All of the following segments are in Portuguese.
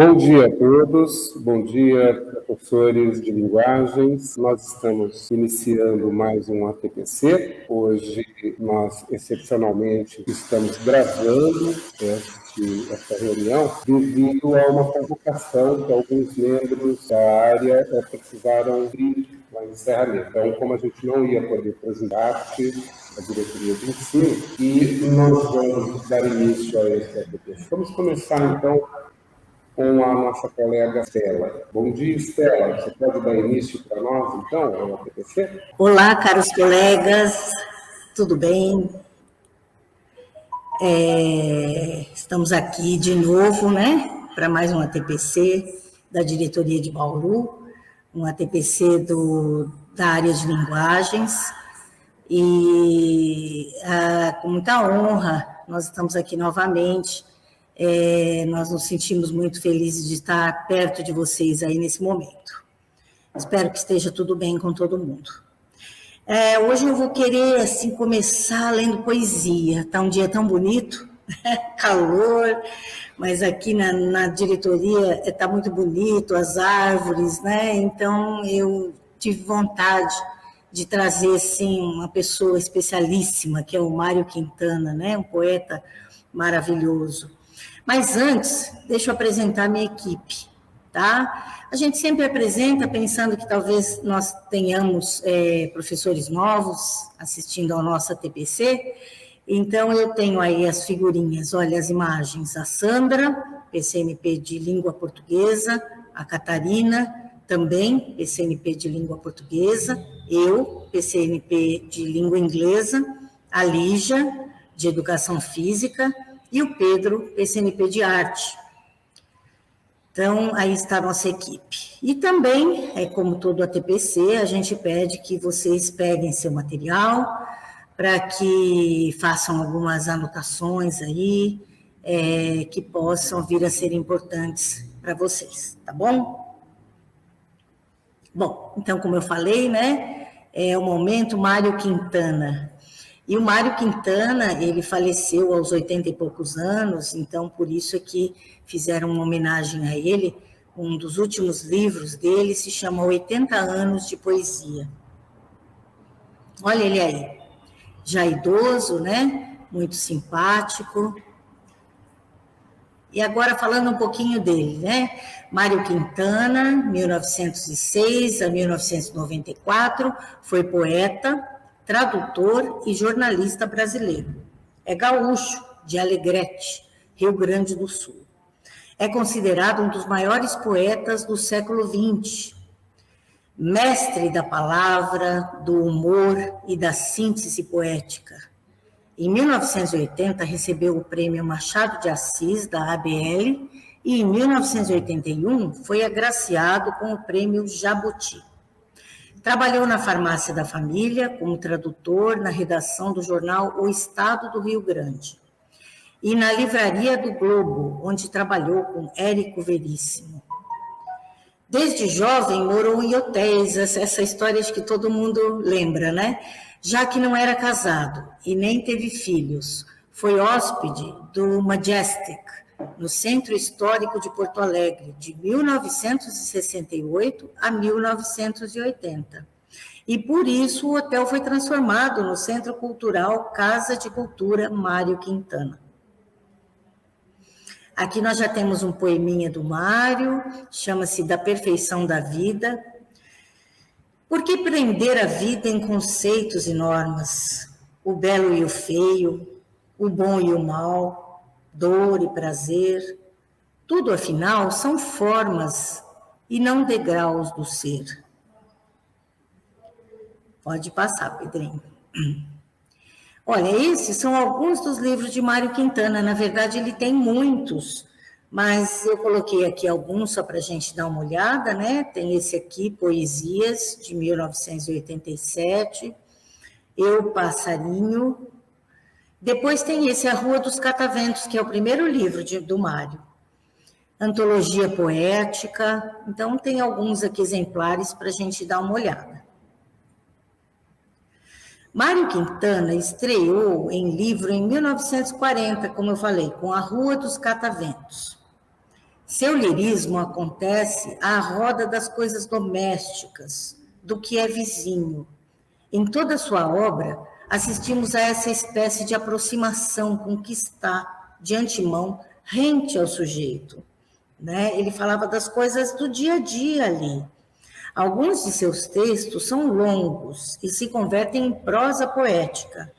Bom dia a todos, bom dia, professores de linguagens. Nós estamos iniciando mais um ATPC. Hoje nós, excepcionalmente, estamos gravando esta reunião devido a uma convocação que alguns membros da área precisaram cumprir no encerramento. Então, como a gente não ia poder fazer parte da diretoria de ensino, e nós vamos dar início a esse ATPC. Vamos começar, então, com a nossa colega Estela. Bom dia, Estela. Você pode dar início para nós, então, ao ATPC? Olá, caros colegas, tudo bem? Estamos aqui de novo, né, para mais um ATPC da diretoria de Bauru, um ATPC da área de linguagens, e com muita honra nós estamos aqui novamente. Nós nos sentimos muito felizes de estar perto de vocês aí nesse momento. Espero que esteja tudo bem com todo mundo. Hoje eu vou querer, assim, começar lendo poesia. Está um dia tão bonito, calor, mas aqui na diretoria está muito bonito, as árvores, né? Então eu tive vontade de trazer, assim, uma pessoa especialíssima, que é o Mário Quintana, né? Um poeta maravilhoso. Mas antes, deixa eu apresentar a minha equipe, tá? A gente sempre apresenta pensando que talvez nós tenhamos professores novos assistindo ao nosso ATPC, então eu tenho aí as figurinhas, olha as imagens, a Sandra, PCNP de Língua Portuguesa, a Catarina, também PCNP de Língua Portuguesa, eu, PCNP de Língua Inglesa, a Lígia, de Educação Física, e o Pedro, PCNP de Arte. Então, aí está a nossa equipe. E também, como todo ATPC, a gente pede que vocês peguem seu material para que façam algumas anotações aí, que possam vir a ser importantes para vocês, tá bom? Bom, então, como eu falei, né, é o momento Mário Quintana. E o Mário Quintana, ele faleceu aos 80 e poucos anos, então por isso é que fizeram uma homenagem a ele. Um dos últimos livros dele se chama 80 anos de poesia. Olha ele aí, já idoso, né? Muito simpático. E agora falando um pouquinho dele, né? Mário Quintana, 1906 a 1994, foi poeta, tradutor e jornalista brasileiro. É gaúcho, de Alegrete, Rio Grande do Sul. É considerado um dos maiores poetas do século XX. Mestre da palavra, do humor e da síntese poética. Em 1980, recebeu o prêmio Machado de Assis, da ABL, e em 1981 foi agraciado com o prêmio Jabuti. Trabalhou na Farmácia da Família como tradutor na redação do jornal O Estado do Rio Grande e na Livraria do Globo, onde trabalhou com Érico Veríssimo. Desde jovem morou em hotéis, essa história acho que todo mundo lembra, né? Já que não era casado e nem teve filhos, foi hóspede do Majestic, no Centro Histórico de Porto Alegre, de 1968 a 1980. E por isso o hotel foi transformado no Centro Cultural Casa de Cultura Mário Quintana. Aqui nós já temos um poeminha do Mário, chama-se Da Perfeição da Vida. Por que prender a vida em conceitos e normas? O belo e o feio, o bom e o mal, dor e prazer, tudo, afinal, são formas e não degraus do ser. Pode passar, Pedrinho. Olha, esses são alguns dos livros de Mário Quintana. Na verdade, ele tem muitos, mas eu coloquei aqui alguns só para a gente dar uma olhada, né? Tem esse aqui, Poesias, de 1987, Eu, Passarinho. Depois tem esse, A Rua dos Cataventos, que é o primeiro livro do Mário. Antologia Poética. Então, tem alguns aqui exemplares para a gente dar uma olhada. Mário Quintana estreou em livro em 1940, como eu falei, com A Rua dos Cataventos. Seu lirismo acontece à roda das coisas domésticas, do que é vizinho. Em toda sua obra, assistimos a essa espécie de aproximação com que está, de antemão, rente ao sujeito. Né? Ele falava das coisas do dia a dia ali. Alguns de seus textos são longos e se convertem em prosa poética,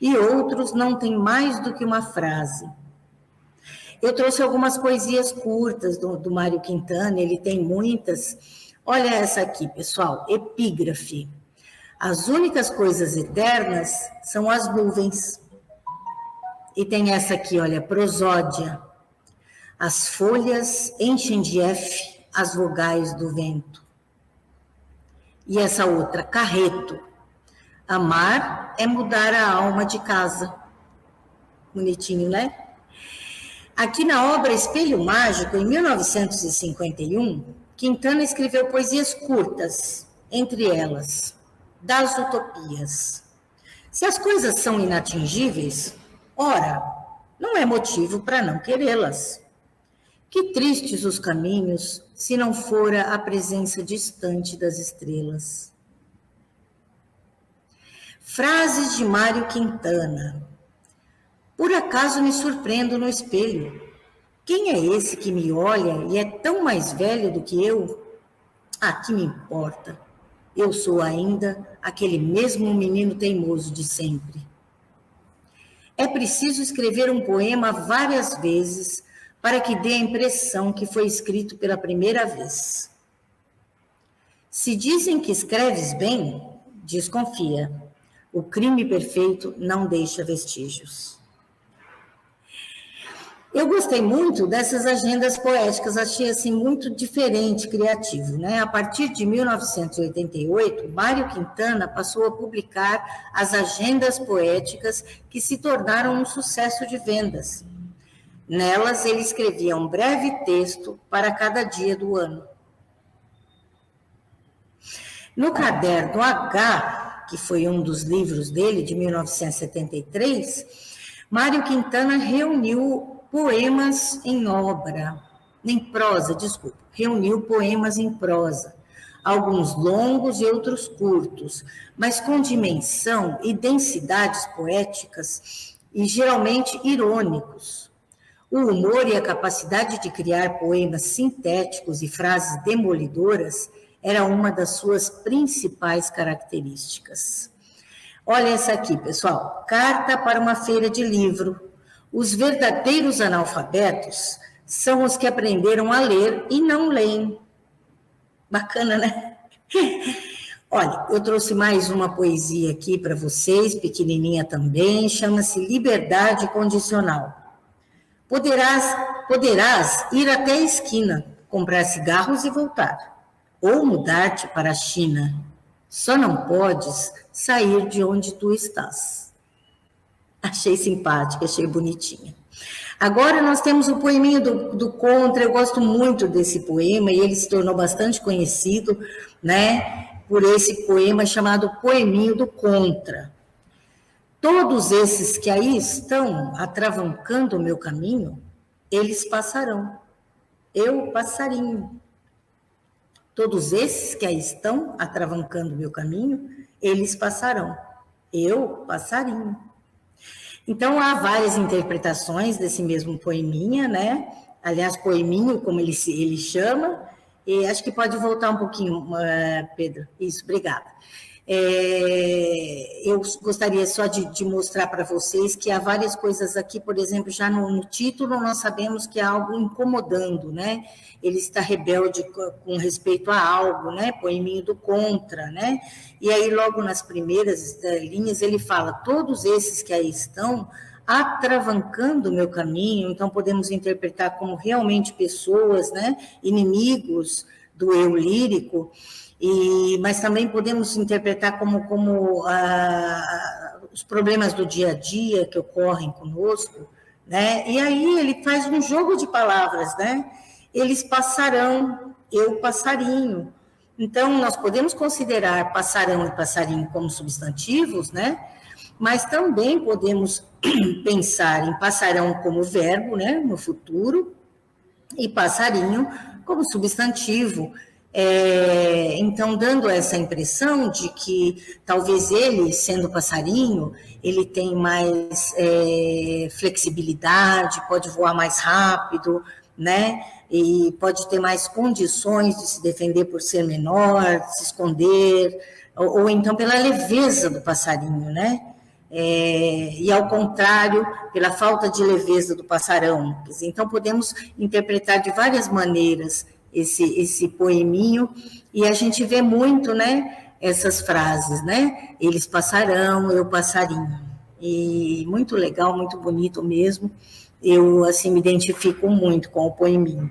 e outros não têm mais do que uma frase. Eu trouxe algumas poesias curtas do Mário Quintana, ele tem muitas. Olha essa aqui, pessoal, Epígrafe. As únicas coisas eternas são as nuvens. E tem essa aqui, olha, Prosódia. As folhas enchem de F as vogais do vento. E essa outra, Carreto. Amar é mudar a alma de casa. Bonitinho, né? Aqui na obra Espelho Mágico, em 1951, Quintana escreveu poesias curtas, entre elas, Das Utopias. Se as coisas são inatingíveis, ora, não é motivo para não querê-las. Que tristes os caminhos, se não fora a presença distante das estrelas. Frases de Mário Quintana. Por acaso me surpreendo no espelho. Quem é esse que me olha e é tão mais velho do que eu? Ah, que me importa? Eu sou ainda aquele mesmo menino teimoso de sempre. É preciso escrever um poema várias vezes para que dê a impressão que foi escrito pela primeira vez. Se dizem que escreves bem, desconfia. O crime perfeito não deixa vestígios. Eu gostei muito dessas agendas poéticas, achei assim muito diferente, criativo, né? A partir de 1988, Mário Quintana passou a publicar as agendas poéticas que se tornaram um sucesso de vendas. Nelas, ele escrevia um breve texto para cada dia do ano. No Caderno H, que foi um dos livros dele, de 1973, Mário Quintana reuniu poemas em obra, em prosa, desculpa, reuniu poemas em prosa, alguns longos e outros curtos, mas com dimensão e densidades poéticas e geralmente irônicos. O humor e a capacidade de criar poemas sintéticos e frases demolidoras era uma das suas principais características. Olha essa aqui, pessoal, Carta para uma feira de livro. Os verdadeiros analfabetos são os que aprenderam a ler e não leem. Bacana, né? Olha, eu trouxe mais uma poesia aqui para vocês, pequenininha também, chama-se Liberdade Condicional. Poderás ir até a esquina, comprar cigarros e voltar, ou mudar-te para a China. Só não podes sair de onde tu estás. Achei simpática, achei bonitinha. Agora nós temos o poeminho do Contra, eu gosto muito desse poema, e ele se tornou bastante conhecido, né, por esse poema chamado Poeminho do Contra. Todos esses que aí estão atravancando o meu caminho, eles passarão. Eu, passarinho. Todos esses que aí estão atravancando o meu caminho, eles passarão. Eu, passarinho. Então, há várias interpretações desse mesmo poeminha, né? Aliás, poeminho, como ele chama, e acho que pode voltar um pouquinho, Pedro. Isso, obrigada. Eu gostaria só de mostrar para vocês que há várias coisas aqui, por exemplo, já no título nós sabemos que há algo incomodando, né? Ele está rebelde com respeito a algo, né? Poeminho do Contra, né? E aí logo nas primeiras linhas ele fala, todos esses que aí estão atravancando o meu caminho, então podemos interpretar como realmente pessoas, né? Inimigos do eu lírico, mas também podemos interpretar como os problemas do dia a dia que ocorrem conosco, né? E aí ele faz um jogo de palavras, né? Eles passarão, eu passarinho. Então, nós podemos considerar passarão e passarinho como substantivos, né? Mas também podemos pensar em passarão como verbo, né? No futuro, e passarinho como substantivo. Então, dando essa impressão de que talvez ele, sendo passarinho, ele tem mais flexibilidade, pode voar mais rápido, né? E pode ter mais condições de se defender por ser menor, de se esconder, ou então pela leveza do passarinho, né? E ao contrário, pela falta de leveza do passarão. Então, podemos interpretar de várias maneiras esse poeminho, e a gente vê muito, né, essas frases, né? Eles passarão, eu passarinho. E muito legal, muito bonito mesmo. Eu, assim, me identifico muito com o poeminho.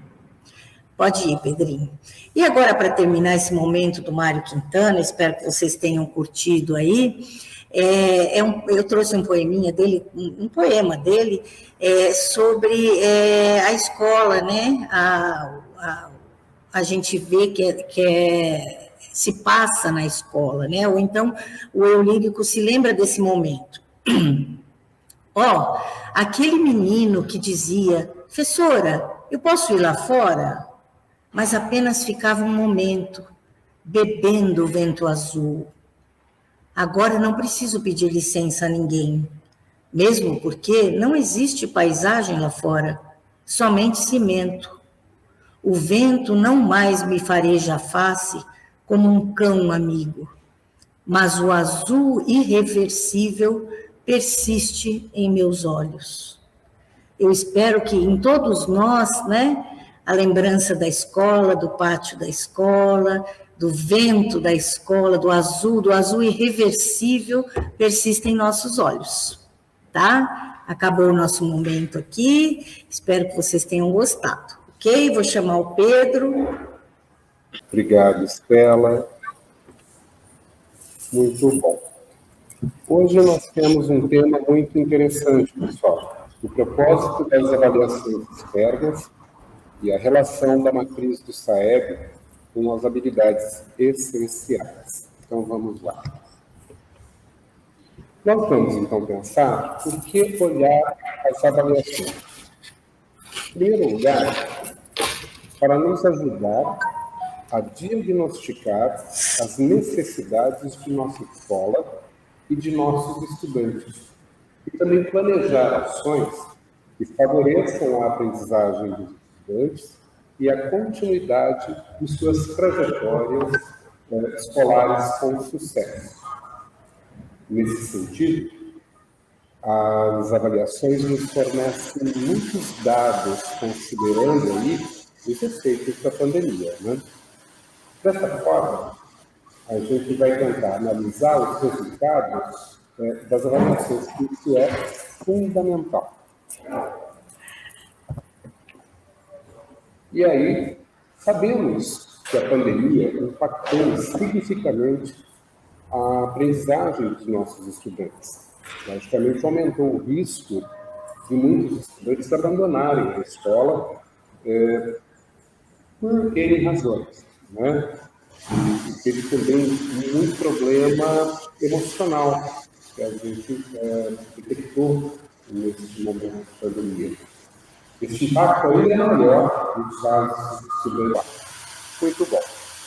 Pode ir, Pedrinho. E agora, para terminar esse momento do Mário Quintana, espero que vocês tenham curtido aí, eu trouxe um poeminha dele, um poema dele, sobre a escola, né? A gente vê que se passa na escola, né? Ou então o eu lírico se lembra desse momento. Aquele menino que dizia, professora, eu posso ir lá fora? Mas apenas ficava um momento, bebendo o vento azul. Agora não preciso pedir licença a ninguém, mesmo porque não existe paisagem lá fora, somente cimento. O vento não mais me fareja a face como um cão amigo, mas o azul irreversível persiste em meus olhos. Eu espero que em todos nós, né, a lembrança da escola, do pátio da escola, do vento da escola, do azul irreversível, persista em nossos olhos, tá? Acabou o nosso momento aqui, espero que vocês tenham gostado. Ok? Vou chamar o Pedro. Obrigado, Estela. Muito bom. Hoje nós temos um tema muito interessante, pessoal. O propósito das avaliações externas e a relação da matriz do SAEB com as habilidades essenciais. Então, vamos lá. Nós vamos, então, pensar por que olhar as avaliações. Em primeiro lugar, para nos ajudar a diagnosticar as necessidades de nossa escola e de nossos estudantes, e também planejar ações que favoreçam a aprendizagem dos estudantes e a continuidade de suas trajetórias escolares com sucesso. Nesse sentido, as avaliações nos fornecem muitos dados, considerando aí os efeitos da pandemia, né? Dessa forma, a gente vai tentar analisar os resultados das avaliações, que isso é fundamental. E aí, sabemos que a pandemia impactou significativamente a aprendizagem dos nossos estudantes. Logicamente, aumentou o risco de muitos estudantes abandonarem a escola por N razões, né? E teve também muito problema emocional que a gente detectou nesse momento de pandemia. Esse impacto ainda é maior nos casos de estudantes. Muito bom.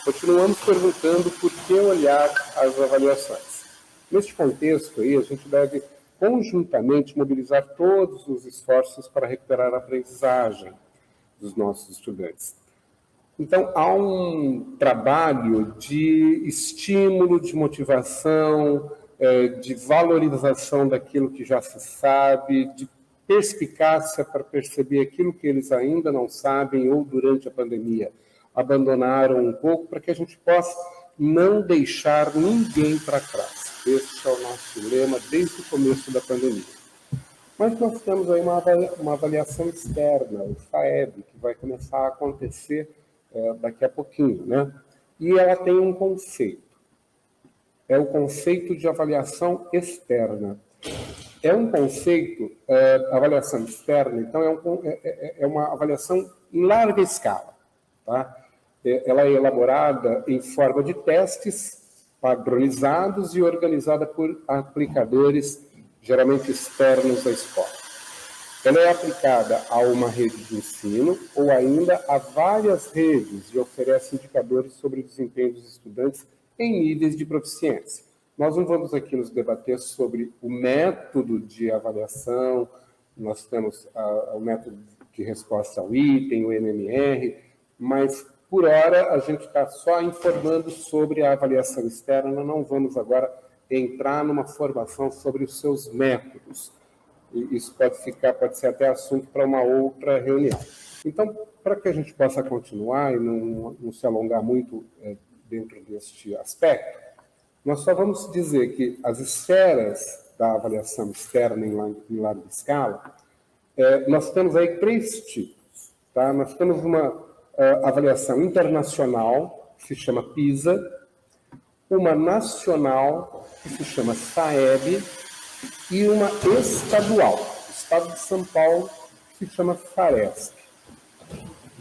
Continuamos perguntando por que olhar as avaliações. Neste contexto aí, a gente deve conjuntamente mobilizar todos os esforços para recuperar a aprendizagem dos nossos estudantes. Então, há um trabalho de estímulo, de motivação, de valorização daquilo que já se sabe, de perspicácia para perceber aquilo que eles ainda não sabem ou durante a pandemia abandonaram um pouco, para que a gente possa não deixar ninguém para trás. Esse é o nosso lema desde o começo da pandemia. Mas nós temos aí uma avaliação externa, o FAEB, que vai começar a acontecer daqui a pouquinho, né? E ela tem um conceito. É o conceito de avaliação externa. É um conceito, avaliação externa, então é uma avaliação em larga escala, tá? Ela é elaborada em forma de testes padronizados e organizada por aplicadores, geralmente externos à escola. Ela é aplicada a uma rede de ensino ou ainda a várias redes e oferece indicadores sobre o desempenho dos estudantes em níveis de proficiência. Nós não vamos aqui nos debater sobre o método de avaliação, nós temos o método de resposta ao item, o MMR, mas, por hora, a gente está só informando sobre a avaliação externa, nós não vamos agora entrar numa formação sobre os seus métodos. Isso pode ser até assunto para uma outra reunião. Então, para que a gente possa continuar e não se alongar muito dentro deste aspecto, nós só vamos dizer que as esferas da avaliação externa em larga escala, nós temos aí 3 tipos. Tá? Nós temos uma avaliação internacional, que se chama PISA, uma nacional, que se chama SAEB, e uma estadual, o Estado de São Paulo, que se chama FARESP.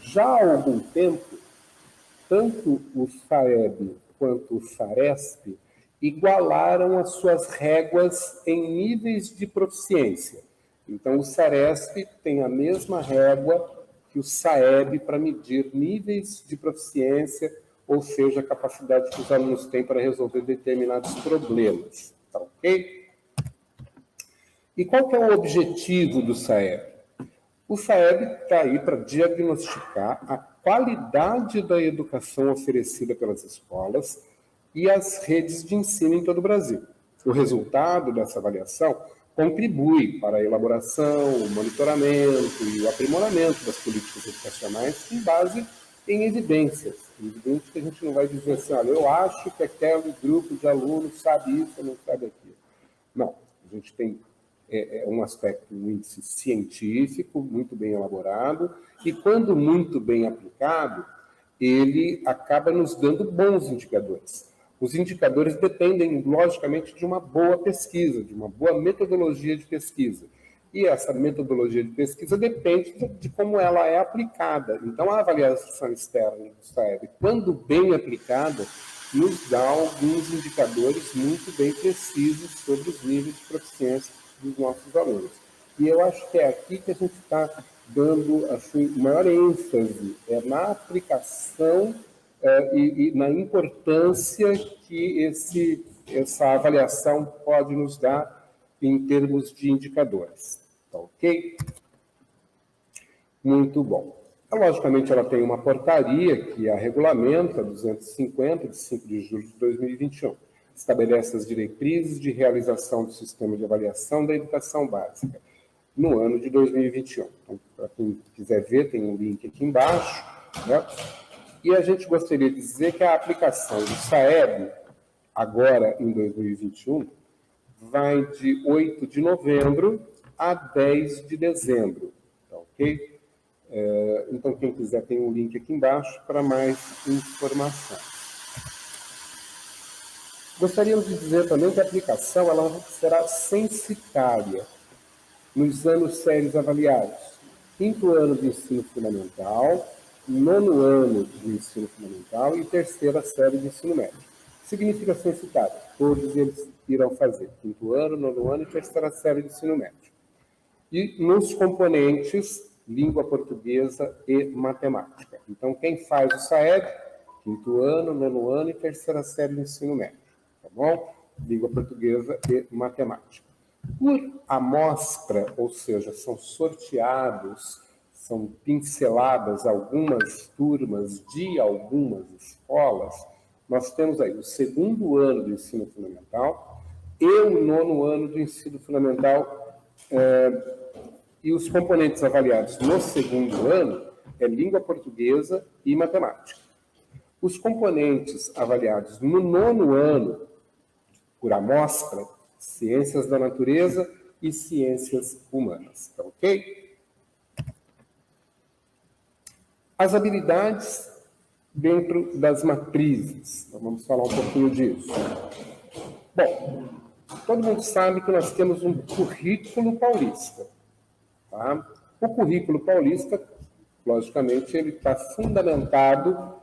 Já há algum tempo, tanto o SAEB quanto o FARESP igualaram as suas réguas em níveis de proficiência. Então, o SARESP tem a mesma régua que o SAEB para medir níveis de proficiência, ou seja, a capacidade que os alunos têm para resolver determinados problemas. Tá ok? E qual que é o objetivo do SAEB? O SAEB está aí para diagnosticar a qualidade da educação oferecida pelas escolas e as redes de ensino em todo o Brasil. O resultado dessa avaliação contribui para a elaboração, o monitoramento e o aprimoramento das políticas educacionais com base em evidências. Evidente que a gente não vai dizer assim, olha, eu acho que aquele grupo de alunos sabe isso ou não sabe aquilo. Não, a gente tem um aspecto, um índice científico, muito bem elaborado, e quando muito bem aplicado, ele acaba nos dando bons indicadores. Os indicadores dependem, logicamente, de uma boa pesquisa, de uma boa metodologia de pesquisa. E essa metodologia de pesquisa depende de como ela é aplicada. Então, a avaliação externa do SAEB, quando bem aplicada, nos dá alguns indicadores muito bem precisos sobre os níveis de proficiência dos nossos alunos. E eu acho que é aqui que a gente está dando assim, maior ênfase, na aplicação e na importância que essa avaliação pode nos dar em termos de indicadores. Tá ok? Muito bom. Logicamente, ela tem uma portaria que a regulamenta, 250, de 5 de julho de 2021. Estabelece as diretrizes de realização do sistema de avaliação da educação básica no ano de 2021. Então, para quem quiser ver, tem um link aqui embaixo. Né? E a gente gostaria de dizer que a aplicação do SAEB, agora em 2021, vai de 8 de novembro a 10 de dezembro. Tá ok? Então, quem quiser, tem um link aqui embaixo para mais informação. Gostaríamos de dizer também que a aplicação ela será censitária nos anos sérios avaliados. 5º ano de ensino fundamental, 9º ano de ensino fundamental e 3ª série de ensino médio. Significa censitária. Todos eles irão fazer 5º ano, 9º ano e 3ª série de ensino médio. E nos componentes, língua portuguesa e matemática. Então, quem faz o SAEB, 5º ano, 9º ano e 3ª série de ensino médio. Tá bom? Língua portuguesa e matemática. Por amostra, ou seja, são sorteados, são pinceladas algumas turmas de algumas escolas, nós temos aí o 2º ano do ensino fundamental e o 9º ano do ensino fundamental, e os componentes avaliados no 2º ano é língua portuguesa e matemática. Os componentes avaliados no 9º ano, por amostra, ciências da natureza e ciências humanas. Tá ok? As habilidades dentro das matrizes. Então, vamos falar um pouquinho disso. Bom, todo mundo sabe que nós temos um currículo paulista. Tá? O currículo paulista, logicamente, ele está fundamentado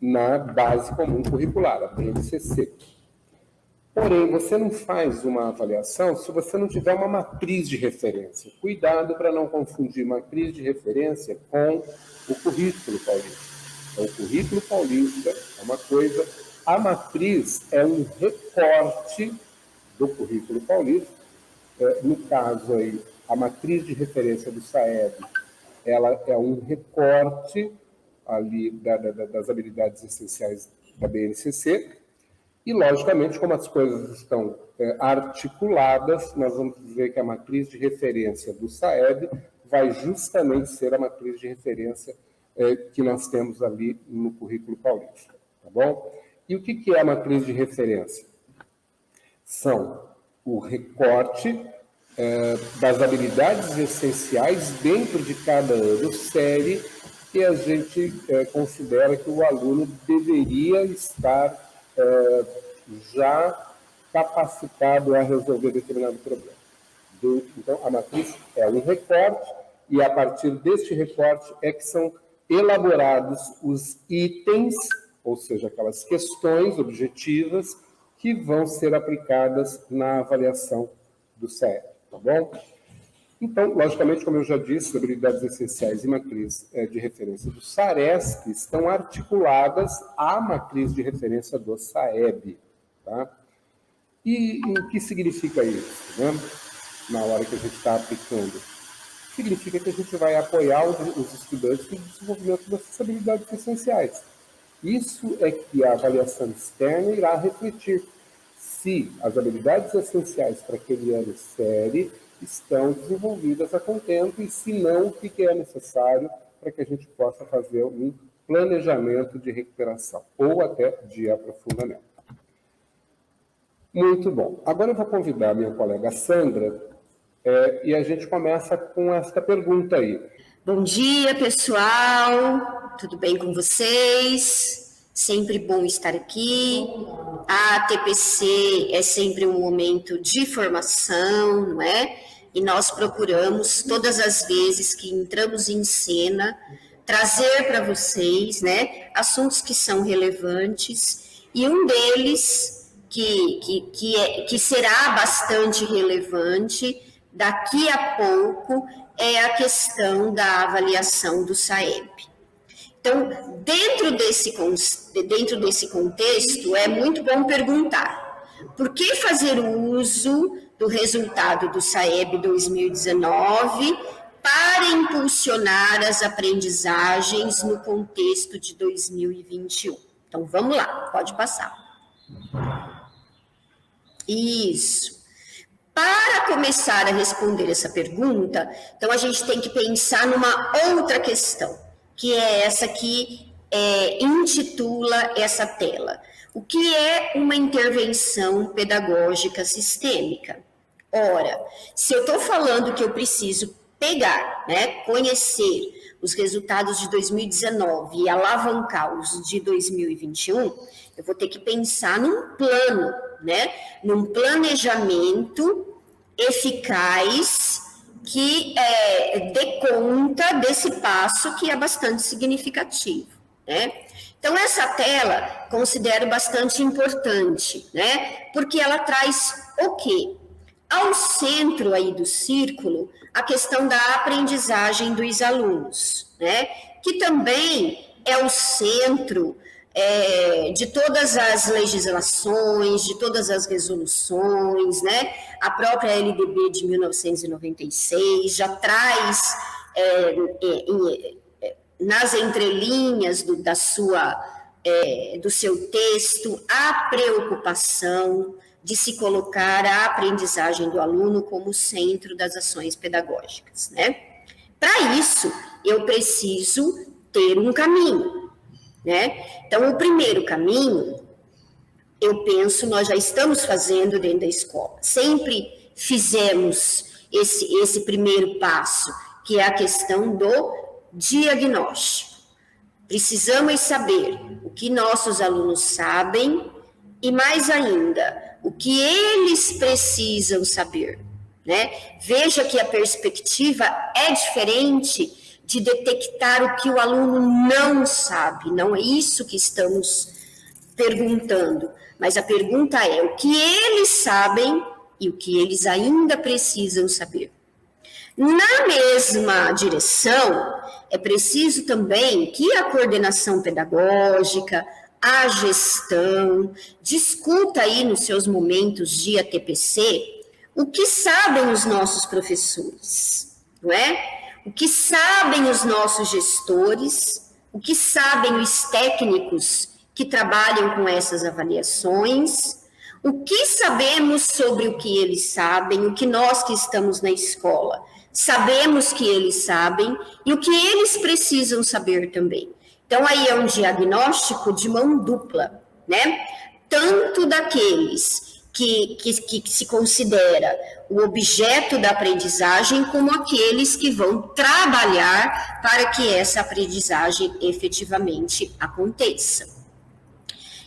na Base Comum Curricular, a BNCC. Porém, você não faz uma avaliação se você não tiver uma matriz de referência. Cuidado para não confundir matriz de referência com o currículo paulista. Então, o currículo paulista é uma coisa, a matriz é um recorte do currículo paulista. No caso aí, a matriz de referência do SAEB, ela é um recorte ali das habilidades essenciais da BNCC. E, logicamente, como as coisas estão articuladas, nós vamos dizer que a matriz de referência do SAEB vai justamente ser a matriz de referência que nós temos ali no currículo paulista, tá bom? E o que é a matriz de referência? São o recorte das habilidades essenciais dentro de cada ano série que a gente considera que o aluno deveria estar já capacitado a resolver determinado problema. Então, a matriz é um recorte e, a partir deste recorte, é que são elaborados os itens, ou seja, aquelas questões objetivas que vão ser aplicadas na avaliação do SAEB, tá bom? Então, logicamente, como eu já disse, as habilidades essenciais e matriz de referência do SARESP estão articuladas à matriz de referência do SAEB. Tá? E o que significa isso, né? Na hora que a gente está aplicando? Significa que a gente vai apoiar os estudantes no desenvolvimento dessas habilidades essenciais. Isso é que a avaliação externa irá refletir se as habilidades essenciais para aquele ano série estão desenvolvidas a contento e, se não, o que é necessário para que a gente possa fazer um planejamento de recuperação ou até de aprofundamento. Muito bom. Agora eu vou convidar a minha colega Sandra e a gente começa com esta pergunta aí. Bom dia, pessoal. Tudo bem com vocês? Sempre bom estar aqui. A TPC é sempre um momento de formação, não é? E nós procuramos, todas as vezes que entramos em cena, trazer para vocês, né, assuntos que são relevantes, e um deles que será bastante relevante daqui a pouco é a questão da avaliação do SAEB. Então, dentro desse contexto, é muito bom perguntar: por que fazer uso do resultado do SAEB 2019 para impulsionar as aprendizagens no contexto de 2021? Então, vamos lá, pode passar. Isso. Para começar a responder essa pergunta, então a gente tem que pensar numa outra questão, que é essa que intitula essa tela. O que é uma intervenção pedagógica sistêmica? Ora, se eu estou falando que eu preciso pegar, né, conhecer os resultados de 2019 e alavancar os de 2021, eu vou ter que pensar num plano, né, num planejamento eficaz que dê conta desse passo que é bastante significativo, né? Então, essa tela considero bastante importante, né? Porque ela traz o quê? Ao centro aí do círculo, a questão da aprendizagem dos alunos, né? Que também é o centro de todas as legislações, de todas as resoluções, né? A própria LDB de 1996 já traz nas entrelinhas do seu texto a preocupação de se colocar a aprendizagem do aluno como centro das ações pedagógicas, né? Para isso, eu preciso ter um caminho, né? Então, o primeiro caminho, eu penso, nós já estamos fazendo dentro da escola. Sempre fizemos esse primeiro passo, que é a questão do diagnóstico. Precisamos saber o que nossos alunos sabem e, mais ainda, o que eles precisam saber, né? Veja que a perspectiva é diferente de detectar o que o aluno não sabe. Não é isso que estamos perguntando, mas a pergunta é o que eles sabem e o que eles ainda precisam saber. Na mesma direção, é preciso também que a coordenação pedagógica, a gestão, discuta aí nos seus momentos de ATPC o que sabem os nossos professores, não é? O que sabem os nossos gestores, o que sabem os técnicos que trabalham com essas avaliações, o que sabemos sobre o que eles sabem, o que nós que estamos na escola sabemos que eles sabem e o que eles precisam saber também. Então, aí é um diagnóstico de mão dupla, né? Tanto daqueles que se considera o objeto da aprendizagem, como aqueles que vão trabalhar para que essa aprendizagem efetivamente aconteça.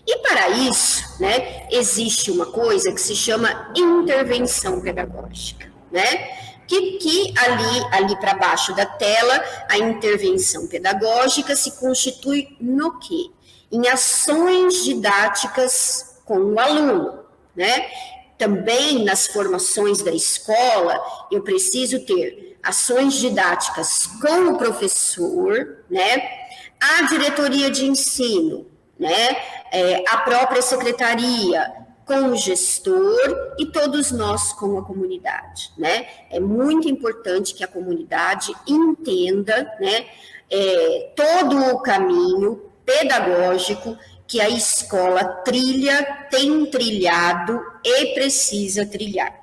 E para isso, né, existe uma coisa que se chama intervenção pedagógica, né? Que ali para baixo da tela, a intervenção pedagógica se constitui no quê? Em ações didáticas com o aluno, né? Também nas formações da escola, eu preciso ter ações didáticas com o professor, né? A diretoria de ensino, né? A própria secretaria, com o gestor e todos nós com a comunidade, né? É muito importante que a comunidade entenda, né, todo o caminho pedagógico que a escola tem trilhado e precisa trilhar,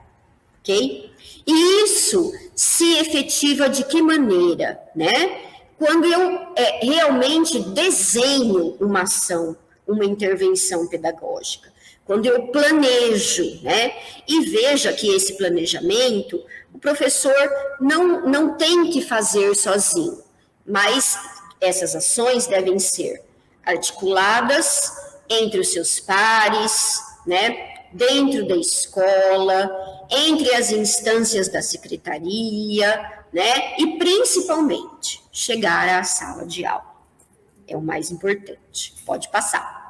ok? E isso se efetiva de que maneira, né? Quando eu realmente desenho uma ação, uma intervenção pedagógica. Quando eu planejo, né, e veja que esse planejamento, o professor não tem que fazer sozinho, mas essas ações devem ser articuladas entre os seus pares, né, dentro da escola, entre as instâncias da secretaria, né, e principalmente chegar à sala de aula. É o mais importante. Pode passar.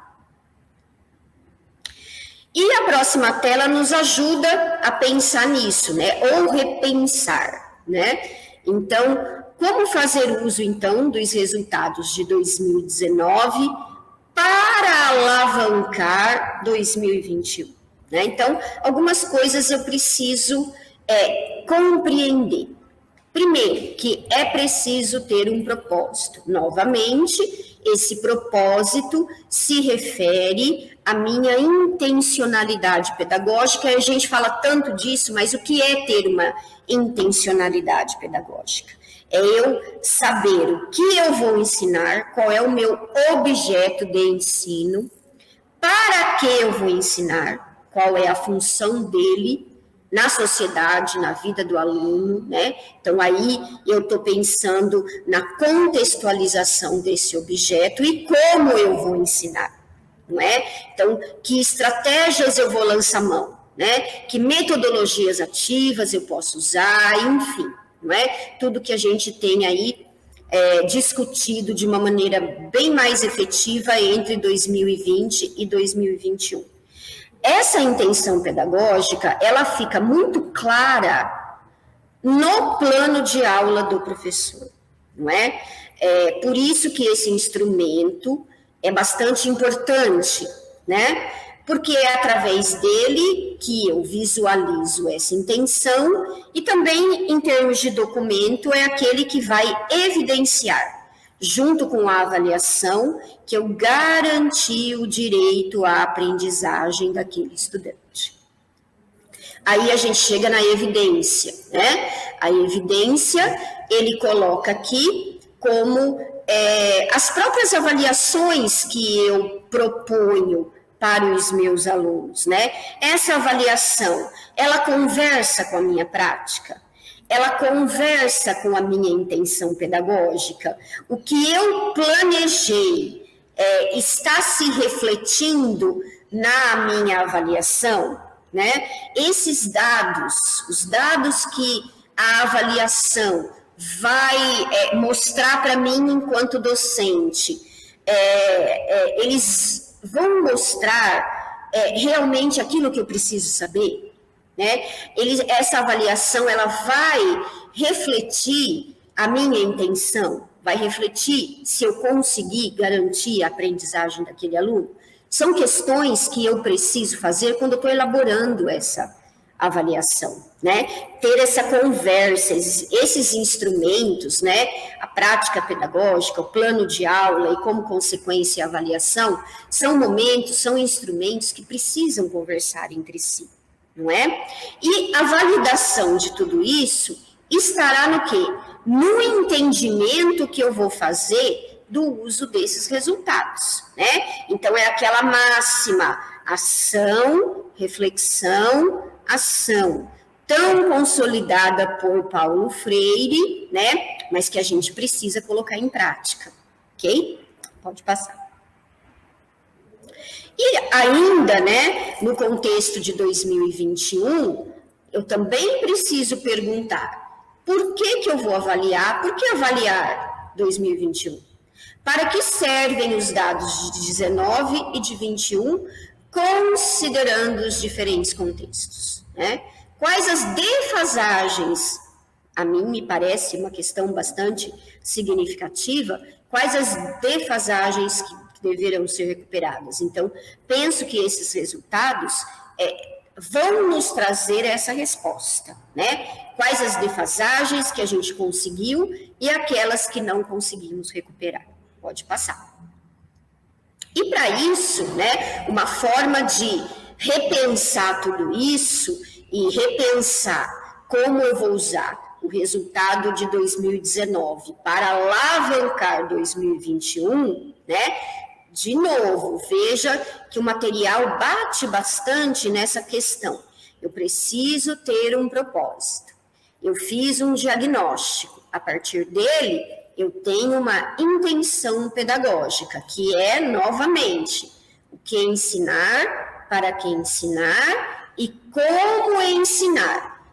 E a próxima tela nos ajuda a pensar nisso, né? Ou repensar, né? Então, como fazer uso, então, dos resultados de 2019 para alavancar 2021, né? Então, algumas coisas eu preciso compreender. Primeiro, que é preciso ter um propósito. Novamente, esse propósito se refere à minha intencionalidade pedagógica. A gente fala tanto disso, mas o que é ter uma intencionalidade pedagógica? É eu saber o que eu vou ensinar, qual é o meu objeto de ensino, para que eu vou ensinar, qual é a função dele na sociedade, na vida do aluno, né? Então, aí eu estou pensando na contextualização desse objeto e como eu vou ensinar, não é? Então, que estratégias eu vou lançar mão, né? Que metodologias ativas eu posso usar, enfim, não é? Tudo que a gente tem aí discutido de uma maneira bem mais efetiva entre 2020 e 2021. Essa intenção pedagógica, ela fica muito clara no plano de aula do professor, não é? Por isso que esse instrumento é bastante importante, né? Porque é através dele que eu visualizo essa intenção e também, em termos de documento, é aquele que vai evidenciar, junto com a avaliação, que eu garanti o direito à aprendizagem daquele estudante. Aí a gente chega na evidência, né? A evidência, ele coloca aqui como as próprias avaliações que eu proponho para os meus alunos, né? Essa avaliação, ela conversa com a minha prática, ela conversa com a minha intenção pedagógica. O que eu planejei está se refletindo na minha avaliação, né? Esses dados, os dados que a avaliação vai mostrar para mim enquanto docente, eles vão mostrar realmente aquilo que eu preciso saber, né? Essa avaliação, ela vai refletir a minha intenção, vai refletir se eu conseguir garantir a aprendizagem daquele aluno. São questões que eu preciso fazer quando eu estou elaborando essa avaliação, né? Ter essa conversa, esses instrumentos, né? A prática pedagógica, o plano de aula e, como consequência, a avaliação, são momentos, são instrumentos que precisam conversar entre si, não é? E a validação de tudo isso estará no quê? No entendimento que eu vou fazer do uso desses resultados, né? Então, é aquela máxima, ação, reflexão, ação, tão consolidada por Paulo Freire, né? Mas que a gente precisa colocar em prática, ok? Pode passar. E ainda, né, no contexto de 2021, eu também preciso perguntar, por que eu vou avaliar? Por que avaliar 2021? Para que servem os dados de 19 e de 21, considerando os diferentes contextos, né? Quais as defasagens, a mim me parece uma questão bastante significativa, quais as defasagens que deverão ser recuperadas? Então, penso que esses resultados vão nos trazer essa resposta, né? Quais as defasagens que a gente conseguiu e aquelas que não conseguimos recuperar. Pode passar. E para isso, né, uma forma de repensar tudo isso e repensar como eu vou usar o resultado de 2019 para alavancar 2021, né? De novo, veja que o material bate bastante nessa questão. Eu preciso ter um propósito. Eu fiz um diagnóstico. A partir dele, eu tenho uma intenção pedagógica, que é, novamente, o que ensinar, para que ensinar e como ensinar,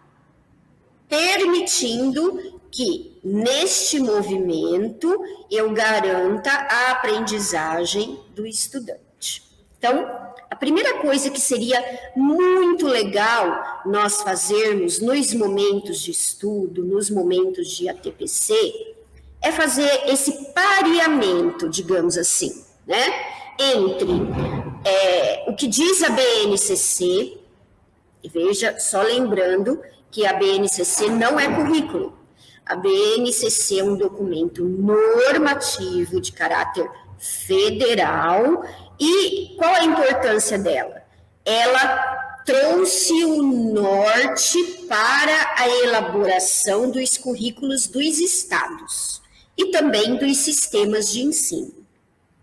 permitindo que, neste movimento, eu garanta a aprendizagem do estudante. Então, a primeira coisa que seria muito legal nós fazermos nos momentos de estudo, nos momentos de ATPC, é fazer esse pareamento, digamos assim, né, entre o que diz a BNCC, e veja, só lembrando que a BNCC não é currículo. A BNCC é um documento normativo de caráter federal. E qual a importância dela? Ela trouxe o norte para a elaboração dos currículos dos estados e também dos sistemas de ensino,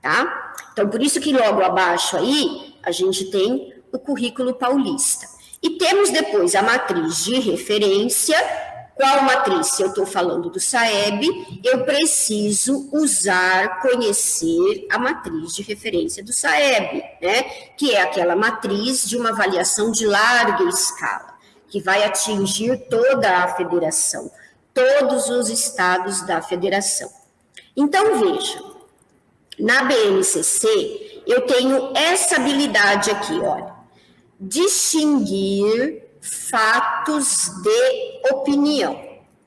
tá? Então, por isso que logo abaixo aí, a gente tem o currículo paulista. E temos depois a matriz de referência. Qual matriz? Se eu estou falando do SAEB, eu preciso conhecer a matriz de referência do SAEB, né? Que é aquela matriz de uma avaliação de larga escala, que vai atingir toda a federação, todos os estados da federação. Então, veja, na BNCC, eu tenho essa habilidade aqui, olha, distinguir fatos de opinião,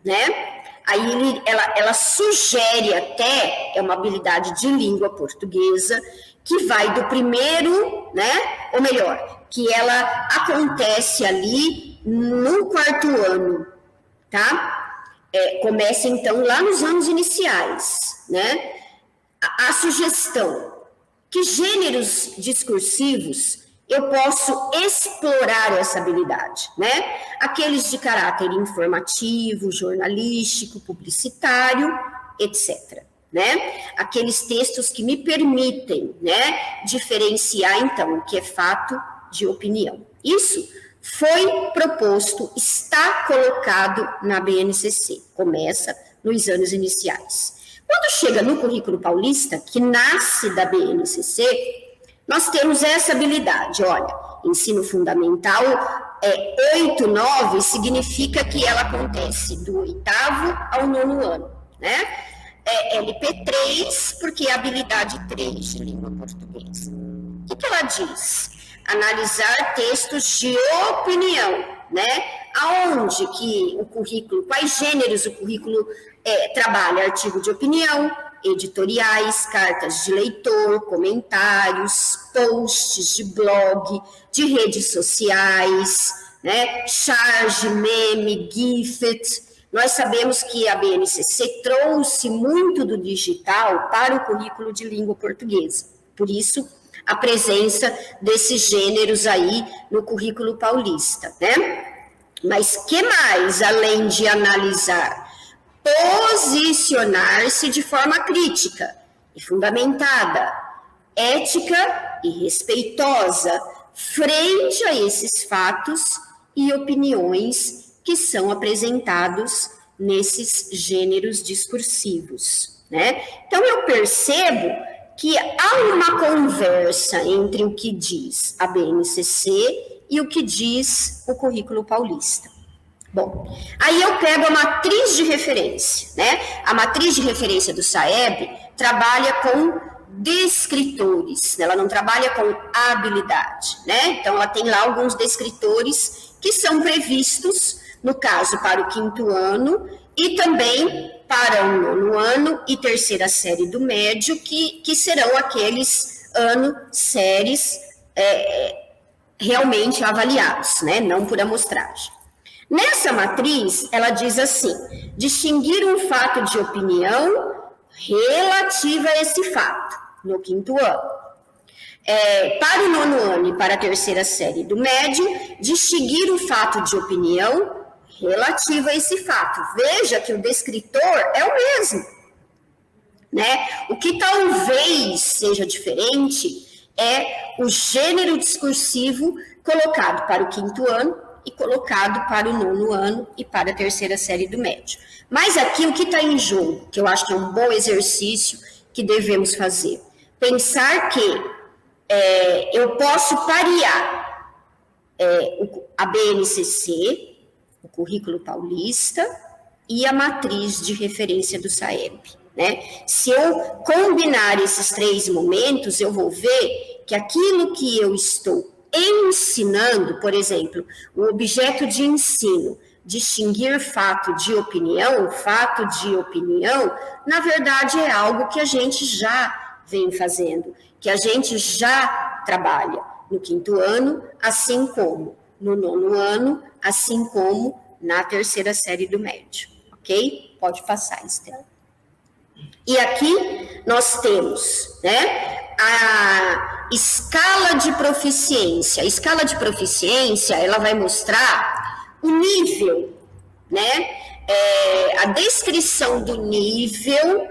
né? Aí ela sugere até, é uma habilidade de língua portuguesa, que vai do primeiro, né? Ou melhor, que ela acontece ali no quarto ano, tá? Começa então lá nos anos iniciais, né? A sugestão, que gêneros discursivos eu posso explorar essa habilidade, né? Aqueles de caráter informativo, jornalístico, publicitário, etc., né? Aqueles textos que me permitem, né, diferenciar, então, o que é fato de opinião. Isso foi proposto, está colocado na BNCC, começa nos anos iniciais. Quando chega no currículo paulista, que nasce da BNCC, nós temos essa habilidade, olha, ensino fundamental 8, 9, significa que ela acontece do 8º ao 9º ano, né? LP3, porque é a habilidade 3 de língua portuguesa. O que ela diz? Analisar textos de opinião, né? Aonde que o currículo, quais gêneros o currículo trabalha? Artigo de opinião, editoriais, cartas de leitor, comentários, posts de blog, de redes sociais, né? Charge, meme, GIFT. Nós sabemos que a BNCC trouxe muito do digital para o currículo de língua portuguesa. Por isso, a presença desses gêneros aí no currículo paulista, né? Mas que mais, além de analisar? Posicionar-se de forma crítica e fundamentada, ética e respeitosa, frente a esses fatos e opiniões que são apresentados nesses gêneros discursivos, né? Então, eu percebo que há uma conversa entre o que diz a BNCC e o que diz o currículo paulista. Bom, aí eu pego a matriz de referência, né? A matriz de referência do SAEB trabalha com descritores, né? Ela não trabalha com habilidade, né? Então, ela tem lá alguns descritores que são previstos, no caso, para o 5º ano e também para o 9º ano e 3ª série do médio, que serão aqueles séries realmente avaliados, né? Não por amostragem. Nessa matriz, ela diz assim: distinguir um fato de opinião relativa a esse fato, no 5º ano. Para o 9º ano e para a 3ª série do médio, distinguir um fato de opinião relativa a esse fato. Veja que o descritor é o mesmo, né? O que talvez seja diferente é o gênero discursivo colocado para o 5º ano e colocado para o 9º ano e para a 3ª série do médio. Mas aqui o que está em jogo, que eu acho que é um bom exercício que devemos fazer, pensar que eu posso parear a BNCC, o currículo paulista e a matriz de referência do SAEB, né? Se eu combinar esses 3 momentos, eu vou ver que aquilo que eu estou ensinando, por exemplo, o objeto de ensino, distinguir fato de opinião, na verdade é algo que a gente já vem fazendo, que a gente já trabalha no 5º ano, assim como no 9º ano, assim como na 3ª série do médio, ok? Pode passar, Estela. E aqui nós temos, né, a escala de proficiência. A escala de proficiência, ela vai mostrar o nível, né, a descrição do nível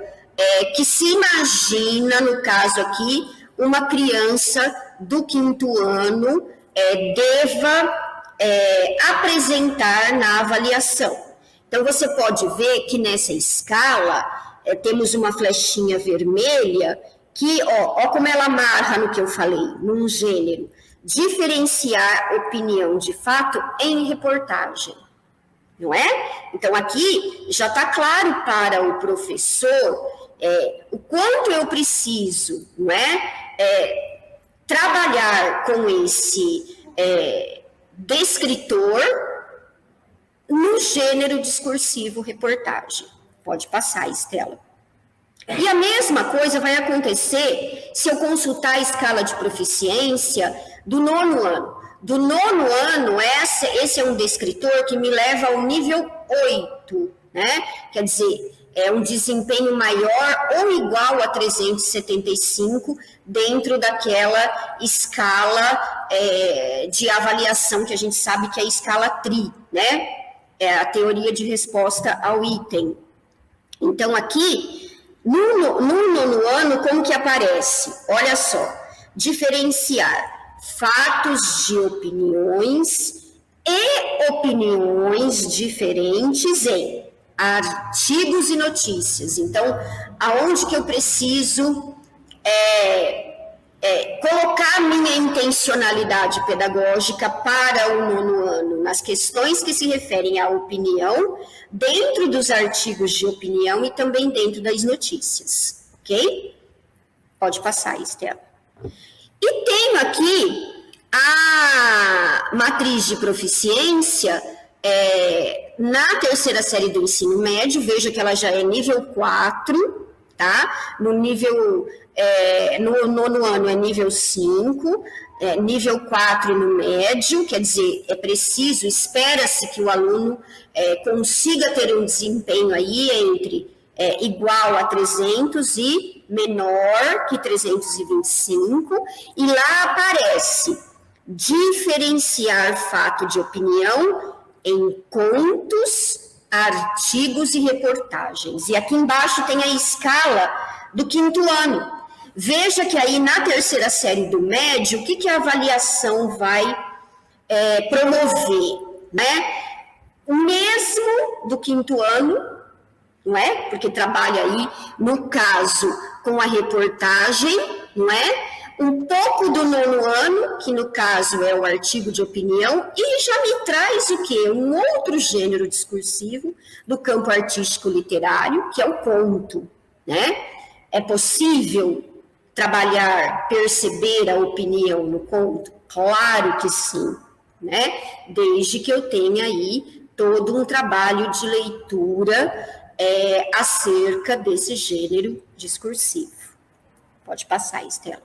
que se imagina, no caso aqui, uma criança do 5º ano deva apresentar na avaliação. Então, você pode ver que nessa escala temos uma flechinha vermelha que, ó como ela amarra no que eu falei, num gênero, diferenciar opinião de fato em reportagem, não é? Então, aqui já está claro para o professor o quanto eu preciso, não é? Trabalhar com esse descritor no gênero discursivo reportagem. Pode passar, Estela. E a mesma coisa vai acontecer se eu consultar a escala de proficiência do 9º ano. Do 9º ano, esse é um descritor que me leva ao nível 8, né? Quer dizer, é um desempenho maior ou igual a 375 dentro daquela escala de avaliação que a gente sabe que é a escala TRI, né? É a teoria de resposta ao item. Então, aqui, no 9º ano, como que aparece? Olha só, diferenciar fatos de opiniões e opiniões diferentes em artigos e notícias. Então, aonde que eu preciso colocar a minha intencionalidade pedagógica para o 9º ano, nas questões que se referem à opinião, dentro dos artigos de opinião e também dentro das notícias, ok? Pode passar, Estela. E tenho aqui a matriz de proficiência na terceira série do ensino médio. Veja que ela já é nível 4, tá? No nível, no nono ano é nível 5, nível 4 no médio, quer dizer, é preciso, espera-se que o aluno consiga ter um desempenho aí entre igual a 300 e menor que 325, e lá aparece diferenciar fato de opinião em contos, artigos e reportagens. E aqui embaixo tem a escala do 5º ano. Veja que aí na terceira série do médio, o que a avaliação vai promover, né? O mesmo do 5º ano, não é? Porque trabalha aí, no caso, com a reportagem, não é? Um pouco do nono ano, que no caso é o artigo de opinião, e já me traz o quê? Um outro gênero discursivo do campo artístico literário, que é o conto, né? É possível trabalhar, perceber a opinião no conto? Claro que sim, né? Desde que eu tenha aí todo um trabalho de leitura acerca desse gênero discursivo. Pode passar, Estela.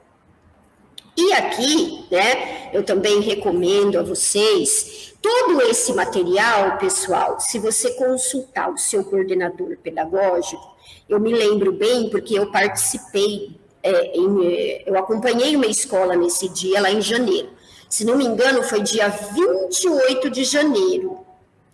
E aqui, né, eu também recomendo a vocês, todo esse material, pessoal, se você consultar o seu coordenador pedagógico, eu me lembro bem, porque eu participei, eu acompanhei uma escola nesse dia, lá em janeiro. Se não me engano, foi dia 28 de janeiro,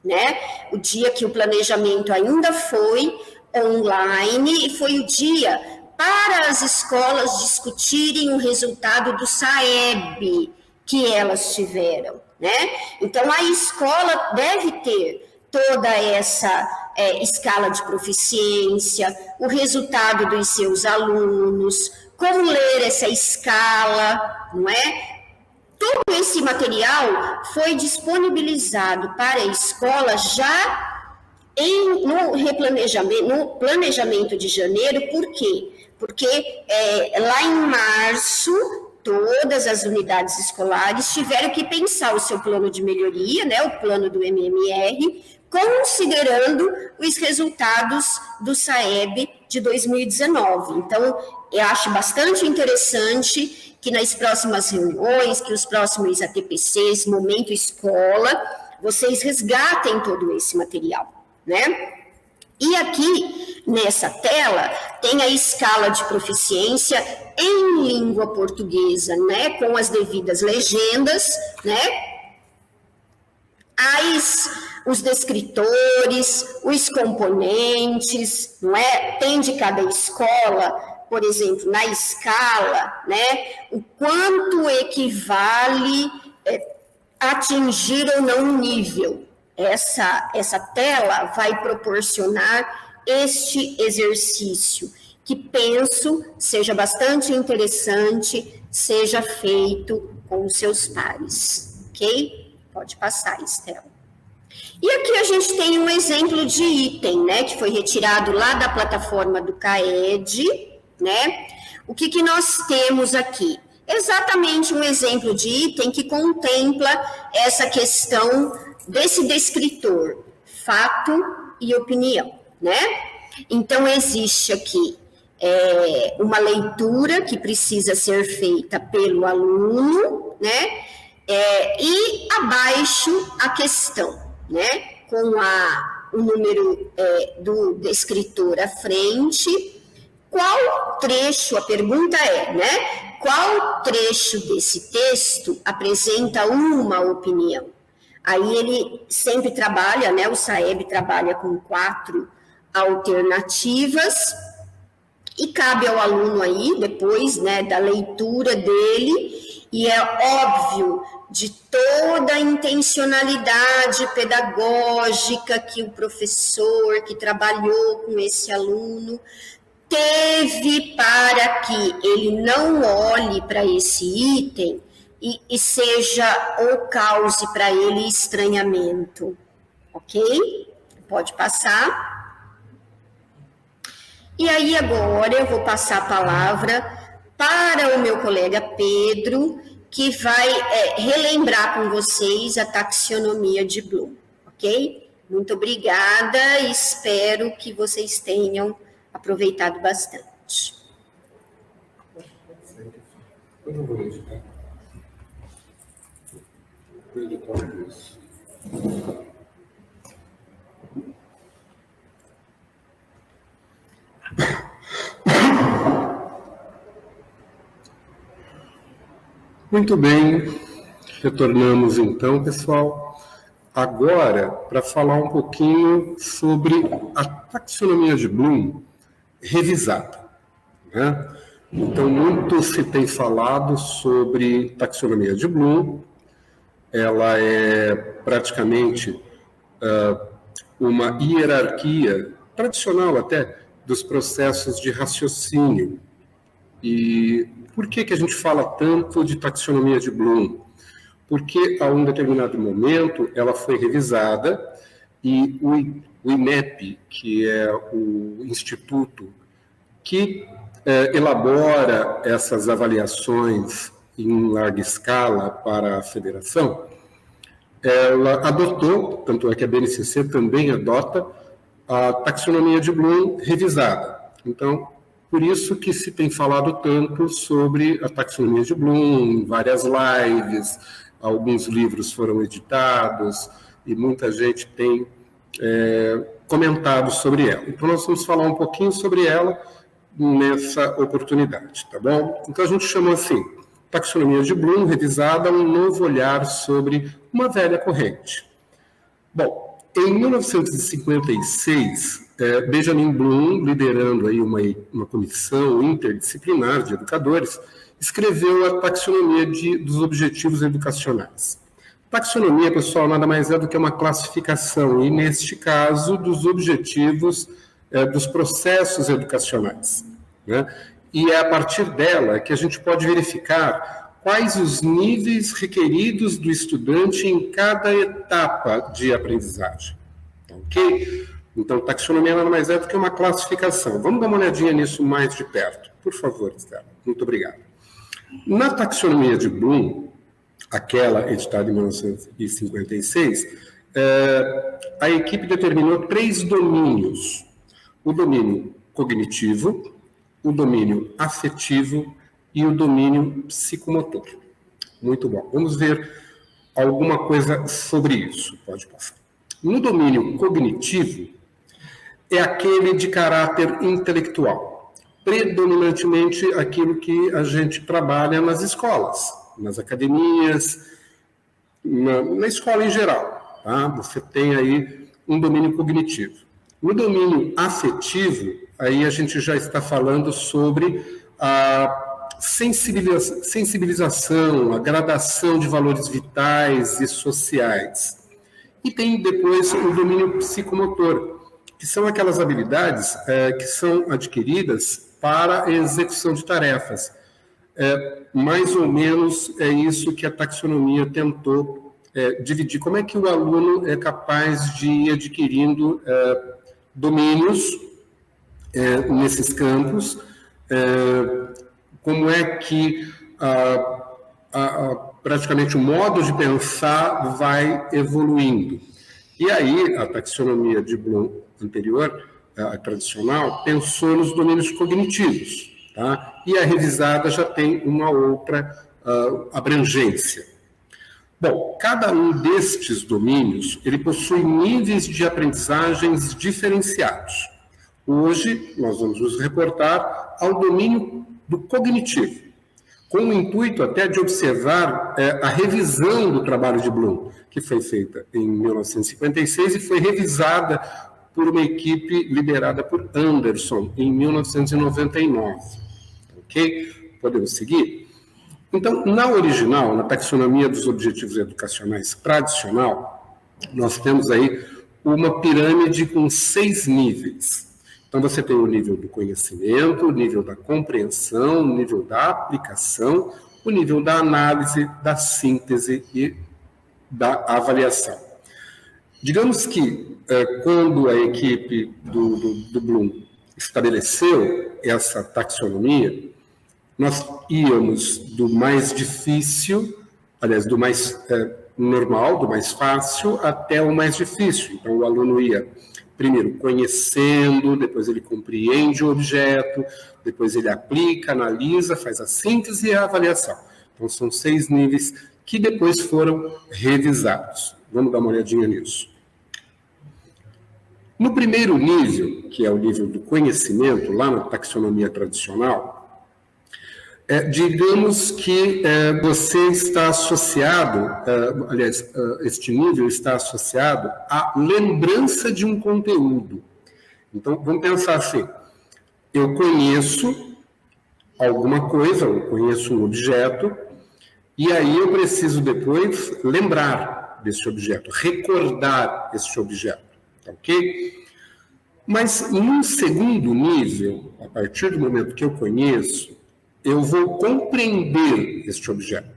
né? O dia que o planejamento ainda foi online, e foi o dia para as escolas discutirem o resultado do SAEB que elas tiveram, né? Então, a escola deve ter toda essa escala de proficiência, o resultado dos seus alunos, como ler essa escala, não é? Todo esse material foi disponibilizado para a escola já no planejamento de janeiro. Por quê? Porque lá em março, todas as unidades escolares tiveram que pensar o seu plano de melhoria, né, o plano do MMR, considerando os resultados do SAEB de 2019. Então, eu acho bastante interessante que nas próximas reuniões, que os próximos ATPCs, Momento Escola, vocês resgatem todo esse material, né? E aqui, nessa tela, tem a escala de proficiência em língua portuguesa, né? Com as devidas legendas, né? Os descritores, os componentes, não é? Tem de cada escola, por exemplo, na escala, né? O quanto equivale atingir ou não um nível. Essa tela vai proporcionar este exercício, que penso seja bastante interessante, seja feito com os seus pares, ok? Pode passar, Estela. E aqui a gente tem um exemplo de item, né, que foi retirado lá da plataforma do CAED, né? O que nós temos aqui? Exatamente um exemplo de item que contempla essa questão desse descritor, fato e opinião, né? Então, existe aqui uma leitura que precisa ser feita pelo aluno, né? E abaixo a questão, né? Com o número do descritor à frente. Qual trecho, a pergunta né? Qual trecho desse texto apresenta uma opinião? Aí ele sempre trabalha, né? O SAEB trabalha com 4 alternativas, e cabe ao aluno aí, depois, né, da leitura dele, e é óbvio de toda a intencionalidade pedagógica que o professor que trabalhou com esse aluno teve para que ele não olhe para esse item e seja ou cause para ele estranhamento, ok? Pode passar. E aí agora eu vou passar a palavra para o meu colega Pedro, que vai relembrar com vocês a taxonomia de Bloom, ok? Muito obrigada e espero que vocês tenham aproveitado bastante. Eu não vou editar. Vou editar isso. Muito bem, retornamos então, pessoal, agora para falar um pouquinho sobre a taxonomia de Bloom revisada, né? Então, muito se tem falado sobre taxonomia de Bloom, ela é praticamente uma hierarquia tradicional até dos processos de raciocínio. E por que a gente fala tanto de taxonomia de Bloom? Porque a um determinado momento ela foi revisada e o INEP, que é o instituto que elabora essas avaliações em larga escala para a federação, ela adotou, tanto é que a BNCC também adota, a taxonomia de Bloom revisada. Então, por isso que se tem falado tanto sobre a taxonomia de Bloom, várias lives, alguns livros foram editados e muita gente tem comentado sobre ela. Então, nós vamos falar um pouquinho sobre ela nessa oportunidade, tá bom? Então, a gente chamou assim, taxonomia de Bloom revisada, um novo olhar sobre uma velha corrente. Bom, em 1956, Benjamin Bloom, liderando aí uma comissão interdisciplinar de educadores, escreveu a taxonomia dos objetivos educacionais. Taxonomia, pessoal, nada mais é do que uma classificação, e neste caso, dos objetivos dos processos educacionais, né? E é a partir dela que a gente pode verificar quais os níveis requeridos do estudante em cada etapa de aprendizagem. Ok? Então, taxonomia nada mais é do que uma classificação. Vamos dar uma olhadinha nisso mais de perto. Por favor, Estela. Muito obrigado. Na taxonomia de Bloom, aquela editada em 1956, a equipe determinou 3 domínios. O domínio cognitivo, o domínio afetivo e o domínio psicomotor. Muito bom. Vamos ver alguma coisa sobre isso. Pode passar. No domínio cognitivo, é aquele de caráter intelectual, predominantemente aquilo que a gente trabalha nas escolas, nas academias, na escola em geral, tá? Você tem aí um domínio cognitivo. No domínio afetivo, aí a gente já está falando sobre a sensibilização, a gradação de valores vitais e sociais. E tem depois o domínio psicomotor, que são aquelas habilidades que são adquiridas para a execução de tarefas. Mais ou menos é isso que a taxonomia tentou dividir. Como é que o aluno é capaz de ir adquirindo domínios nesses campos, como é que praticamente o modo de pensar vai evoluindo. E aí, a taxonomia de Bloom anterior, a tradicional, pensou nos domínios cognitivos, tá? E a revisada já tem uma outra abrangência. Bom, cada um destes domínios, ele possui níveis de aprendizagens diferenciados. Hoje, nós vamos nos reportar ao domínio do cognitivo, com o intuito até de observar a revisão do trabalho de Bloom, que foi feita em 1956 e foi revisada por uma equipe liderada por Anderson em 1999. Ok? Podemos seguir? Então, na original, na taxonomia dos objetivos educacionais tradicional, nós temos aí uma pirâmide com 6 níveis. Então, você tem o nível do conhecimento, o nível da compreensão, o nível da aplicação, o nível da análise, da síntese e da avaliação. Digamos que, quando a equipe do Bloom estabeleceu essa taxonomia, nós íamos do mais difícil, aliás, do mais normal, do mais fácil, até o mais difícil. Então, o aluno ia primeiro conhecendo, depois ele compreende o objeto, depois ele aplica, analisa, faz a síntese e a avaliação. Então, são 6 níveis que depois foram revisados. Vamos dar uma olhadinha nisso. No primeiro nível, que é o nível do conhecimento, lá na taxonomia tradicional, digamos que você está associado, aliás, este nível está associado à lembrança de um conteúdo. Então, vamos pensar assim, eu conheço alguma coisa, eu conheço um objeto, e aí eu preciso depois lembrar desse objeto, recordar esse objeto, ok? Mas, num segundo nível, a partir do momento que eu conheço, eu vou compreender este objeto.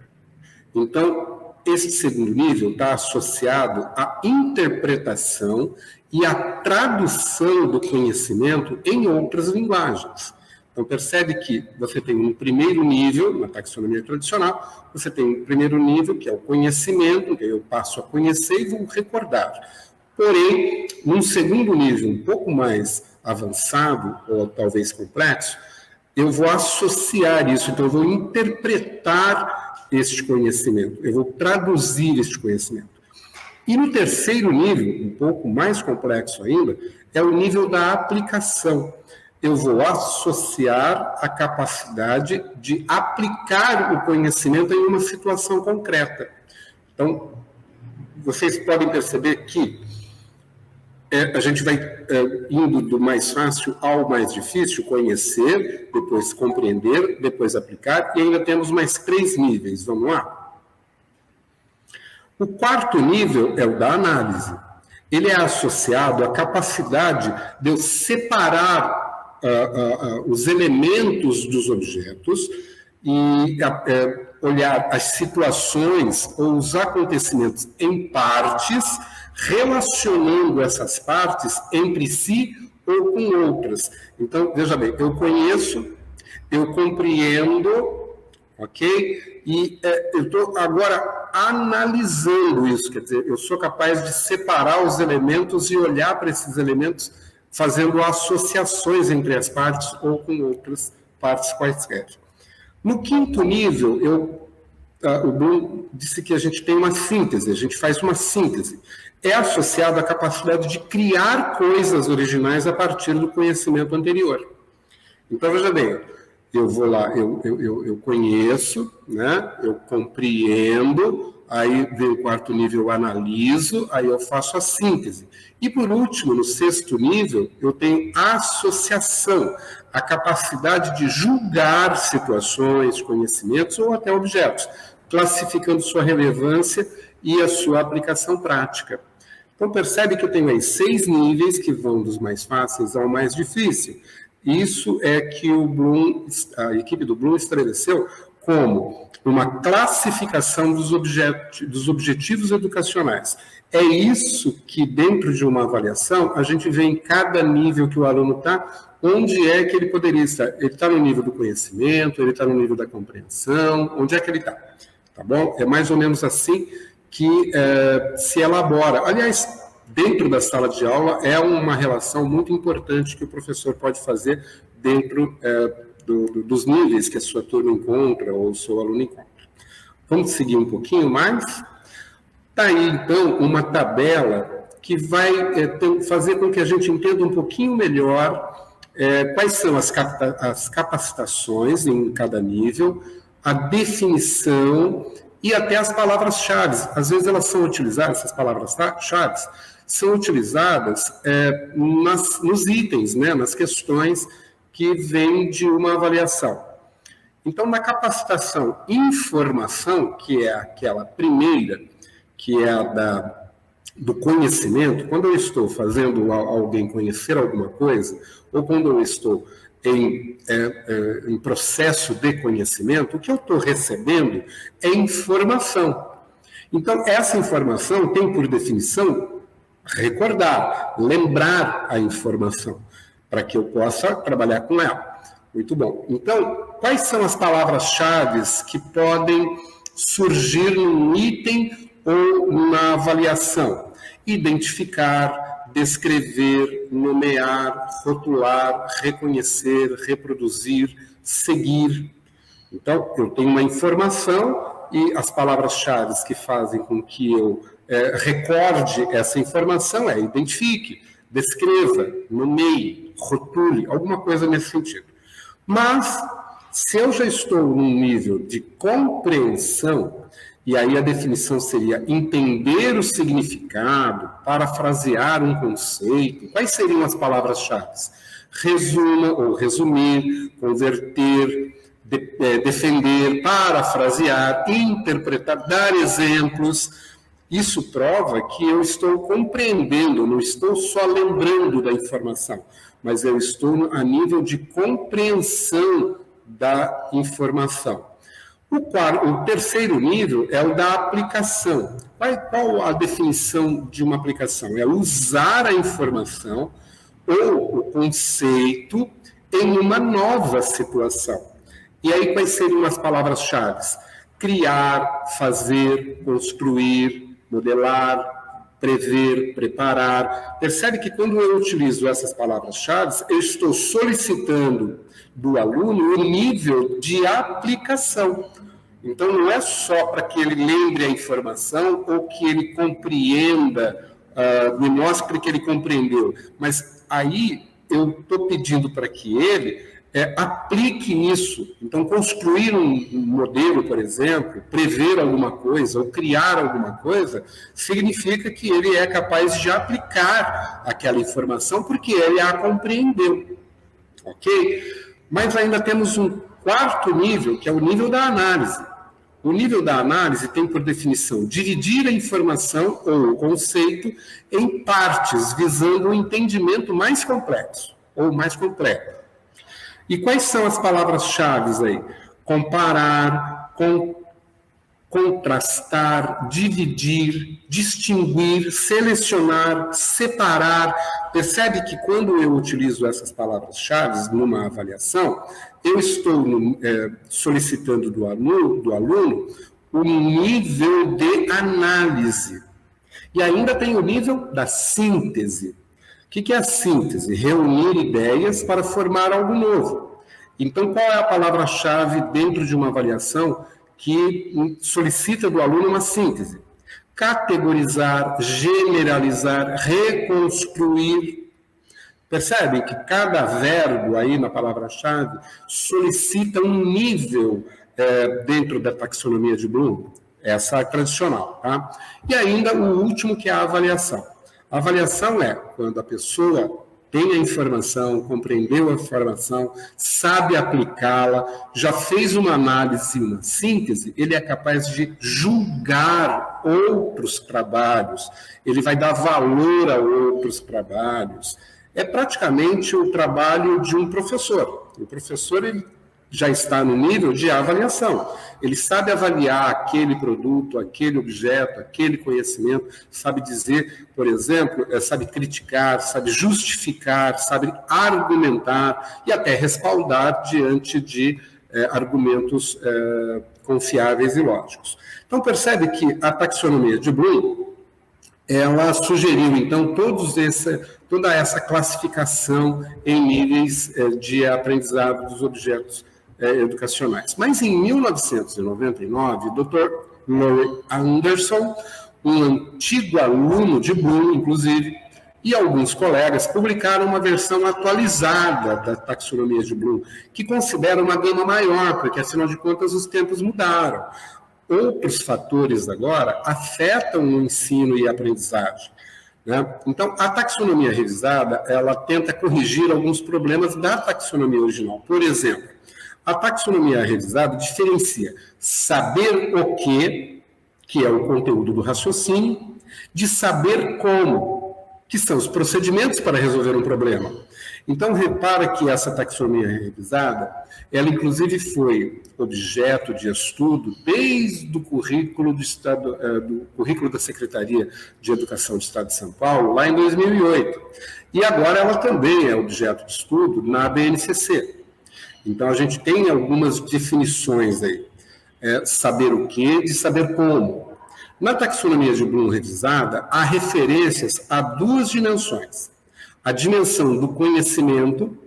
Então, esse segundo nível está associado à interpretação e à tradução do conhecimento em outras linguagens. Então, percebe que você tem um primeiro nível, na taxonomia tradicional, você tem um primeiro nível, que é o conhecimento, que eu passo a conhecer e vou recordar. Porém, num segundo nível, um pouco mais avançado, ou talvez complexo, eu vou associar isso, então eu vou interpretar este conhecimento, eu vou traduzir este conhecimento. E no terceiro nível, um pouco mais complexo ainda, é o nível da aplicação. Eu vou associar a capacidade de aplicar o conhecimento em uma situação concreta. Então, vocês podem perceber que a gente vai indo do mais fácil ao mais difícil, conhecer, depois compreender, depois aplicar, e ainda temos mais 3 níveis. Vamos lá? O quarto nível é o da análise. Ele é associado à capacidade de eu separar os elementos dos objetos e olhar as situações ou os acontecimentos em partes, relacionando essas partes entre si ou com outras. Então, veja bem, eu conheço, eu compreendo, ok? E eu estou agora analisando isso, quer dizer, eu sou capaz de separar os elementos e olhar para esses elementos fazendo associações entre as partes ou com outras partes quaisquer. No quinto nível, o Bloom disse que a gente tem uma síntese, a gente faz uma síntese. É associado à capacidade de criar coisas originais a partir do conhecimento anterior. Então, veja bem, eu vou lá, eu conheço, né? Eu compreendo, aí vem o quarto nível, eu analiso, aí eu faço a síntese. E, por último, no sexto nível, eu tenho a associação, a capacidade de julgar situações, conhecimentos ou até objetos, classificando sua relevância e a sua aplicação prática. Então, percebe que eu tenho aí 6 níveis que vão dos mais fáceis ao mais difícil. Isso é que o Bloom, a equipe do Bloom estabeleceu como uma classificação dos objetivos educacionais. É isso que, dentro de uma avaliação, a gente vê em cada nível que o aluno está, onde é que ele poderia estar. Ele está no nível do conhecimento, ele está no nível da compreensão, onde é que ele está. Tá bom? É mais ou menos assim que se elabora. Aliás, dentro da sala de aula, é uma relação muito importante que o professor pode fazer dentro dos níveis que a sua turma encontra ou o seu aluno encontra. Vamos seguir um pouquinho mais? Está aí, então, uma tabela que vai fazer com que a gente entenda um pouquinho melhor quais são as capacitações em cada nível, a definição e até as palavras-chave. Às vezes elas são utilizadas, essas palavras-chave, são utilizadas nos itens, né, nas questões que vêm de uma avaliação. Então, na capacitação informação, que é aquela primeira, que é a do conhecimento, quando eu estou fazendo alguém conhecer alguma coisa, ou quando eu estou em processo de conhecimento, o que eu estou recebendo é informação. Então, essa informação tem, por definição, recordar, lembrar a informação, para que eu possa trabalhar com ela. Muito bom. Então, quais são as palavras-chave que podem surgir num item ou na avaliação? Identificar, descrever, nomear, rotular, reconhecer, reproduzir, seguir. Então, eu tenho uma informação e as palavras-chave que fazem com que eu recorde essa informação identifique, descreva, nomeie, rotule, alguma coisa nesse sentido. Mas, se eu já estou num nível de compreensão, e aí a definição seria entender o significado, parafrasear um conceito, quais seriam as palavras-chave? Resuma ou resumir, converter, defender, parafrasear, interpretar, dar exemplos. Isso prova que eu estou compreendendo, não estou só lembrando da informação, mas eu estou a nível de compreensão da informação. O terceiro nível é o da aplicação. Qual a definição de uma aplicação? É usar a informação ou o conceito em uma nova situação. E aí, quais seriam as palavras-chave? Criar, fazer, construir, modelar, prever, preparar. Percebe que quando eu utilizo essas palavras-chave, eu estou solicitando do aluno o nível de aplicação. Então, não é só para que ele lembre a informação ou que ele compreenda, me mostre que ele compreendeu, mas aí eu estou pedindo para que ele aplique isso. Então, construir um modelo, por exemplo, prever alguma coisa ou criar alguma coisa, significa que ele é capaz de aplicar aquela informação porque ele a compreendeu. Ok? Mas ainda temos um quarto nível, que é o nível da análise. O nível da análise tem por definição dividir a informação ou o conceito em partes, visando um entendimento mais complexo ou mais completo. E quais são as palavras-chave aí? Comparar, contrastar, dividir, distinguir, selecionar, separar. Percebe que quando eu utilizo essas palavras-chave numa avaliação, eu estou solicitando do aluno um nível de análise. E ainda tem o nível da síntese. O que é a síntese? Reunir ideias para formar algo novo. Então, qual é a palavra-chave dentro de uma avaliação que solicita do aluno uma síntese? Categorizar, generalizar, reconstruir. Percebem que cada verbo aí na palavra-chave solicita um nível dentro da taxonomia de Bloom? Essa é tradicional, tá? E ainda o último, que é a avaliação. A avaliação é quando a pessoa tem a informação, compreendeu a informação, sabe aplicá-la, já fez uma análise, uma síntese, ele é capaz de julgar outros trabalhos, ele vai dar valor a outros trabalhos. É praticamente o trabalho de um professor. O professor, ele já está no nível de avaliação. Ele sabe avaliar aquele produto, aquele objeto, aquele conhecimento, sabe dizer, por exemplo, sabe criticar, sabe justificar, sabe argumentar e até respaldar diante de argumentos confiáveis e lógicos. Então, percebe que a taxonomia de Bloom, ela sugeriu, então, toda essa classificação em níveis de aprendizado dos objetos educacionais. Mas em 1999, o Dr. Laurie Anderson, um antigo aluno de Bloom, inclusive, e alguns colegas publicaram uma versão atualizada da taxonomia de Bloom, que considera uma gama maior, porque, afinal de contas, os tempos mudaram. Outros fatores agora afetam o ensino e a aprendizagem, né? Então, a taxonomia revisada, ela tenta corrigir alguns problemas da taxonomia original. Por exemplo, a taxonomia revisada diferencia saber o que é o conteúdo do raciocínio, de saber como, que são os procedimentos para resolver um problema. Então, repara que essa taxonomia revisada, ela inclusive foi objeto de estudo desde o currículo do currículo da Secretaria de Educação do Estado de São Paulo, lá em 2008. E agora ela também é objeto de estudo na BNCC. Então, a gente tem algumas definições aí. Saber o que, de saber como. Na taxonomia de Bloom revisada, há referências a duas dimensões. A dimensão do conhecimento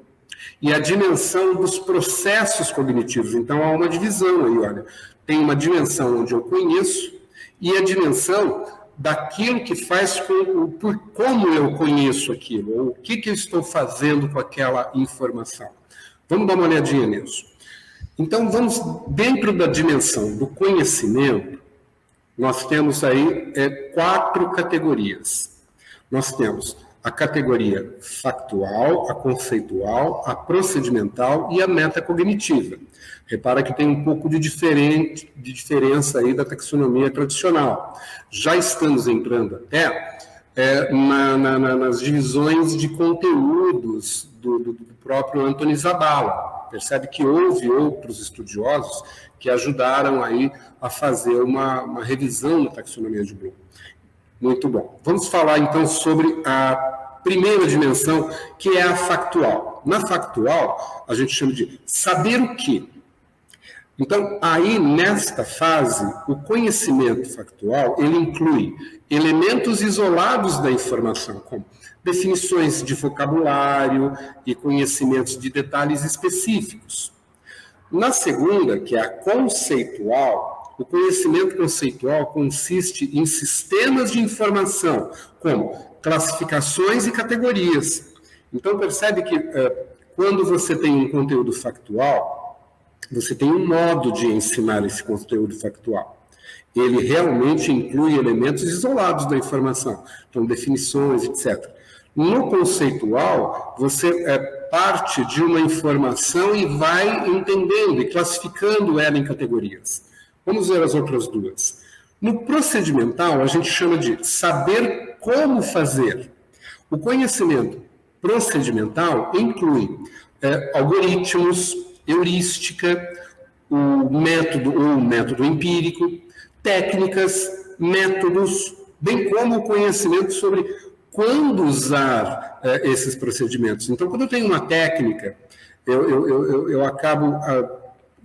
e a dimensão dos processos cognitivos. Então, há uma divisão aí, olha. Tem uma dimensão onde eu conheço e a dimensão daquilo que faz por como eu conheço aquilo, ou o que eu estou fazendo com aquela informação. Vamos dar uma olhadinha nisso. Então, vamos dentro da dimensão do conhecimento, nós temos aí 4 categorias. Nós temos a categoria factual, a conceitual, a procedimental e a metacognitiva. Repara que tem um pouco de diferença aí da taxonomia tradicional. Já estamos entrando até nas divisões de conteúdos do próprio Anthony Zabala. Percebe que houve outros estudiosos que ajudaram aí a fazer uma revisão da taxonomia de Bloom. Muito bom. Vamos falar então sobre a primeira dimensão, que é a factual. Na factual, a gente chama de saber o que. Então, aí, nesta fase, o conhecimento factual, ele inclui elementos isolados da informação, como definições de vocabulário e conhecimentos de detalhes específicos. Na segunda, que é a conceitual, o conhecimento conceitual consiste em sistemas de informação, como classificações e categorias. Então, percebe que quando você tem um conteúdo factual, você tem um modo de ensinar esse conteúdo factual. Ele realmente inclui elementos isolados da informação, então definições, etc. No conceitual, você parte de uma informação e vai entendendo e classificando ela em categorias. Vamos ver as outras duas. No procedimental, a gente chama de saber como fazer. O conhecimento procedimental inclui algoritmos, heurística, o método empírico, técnicas, métodos, bem como o conhecimento sobre quando usar esses procedimentos. Então, quando eu tenho uma técnica, eu acabo,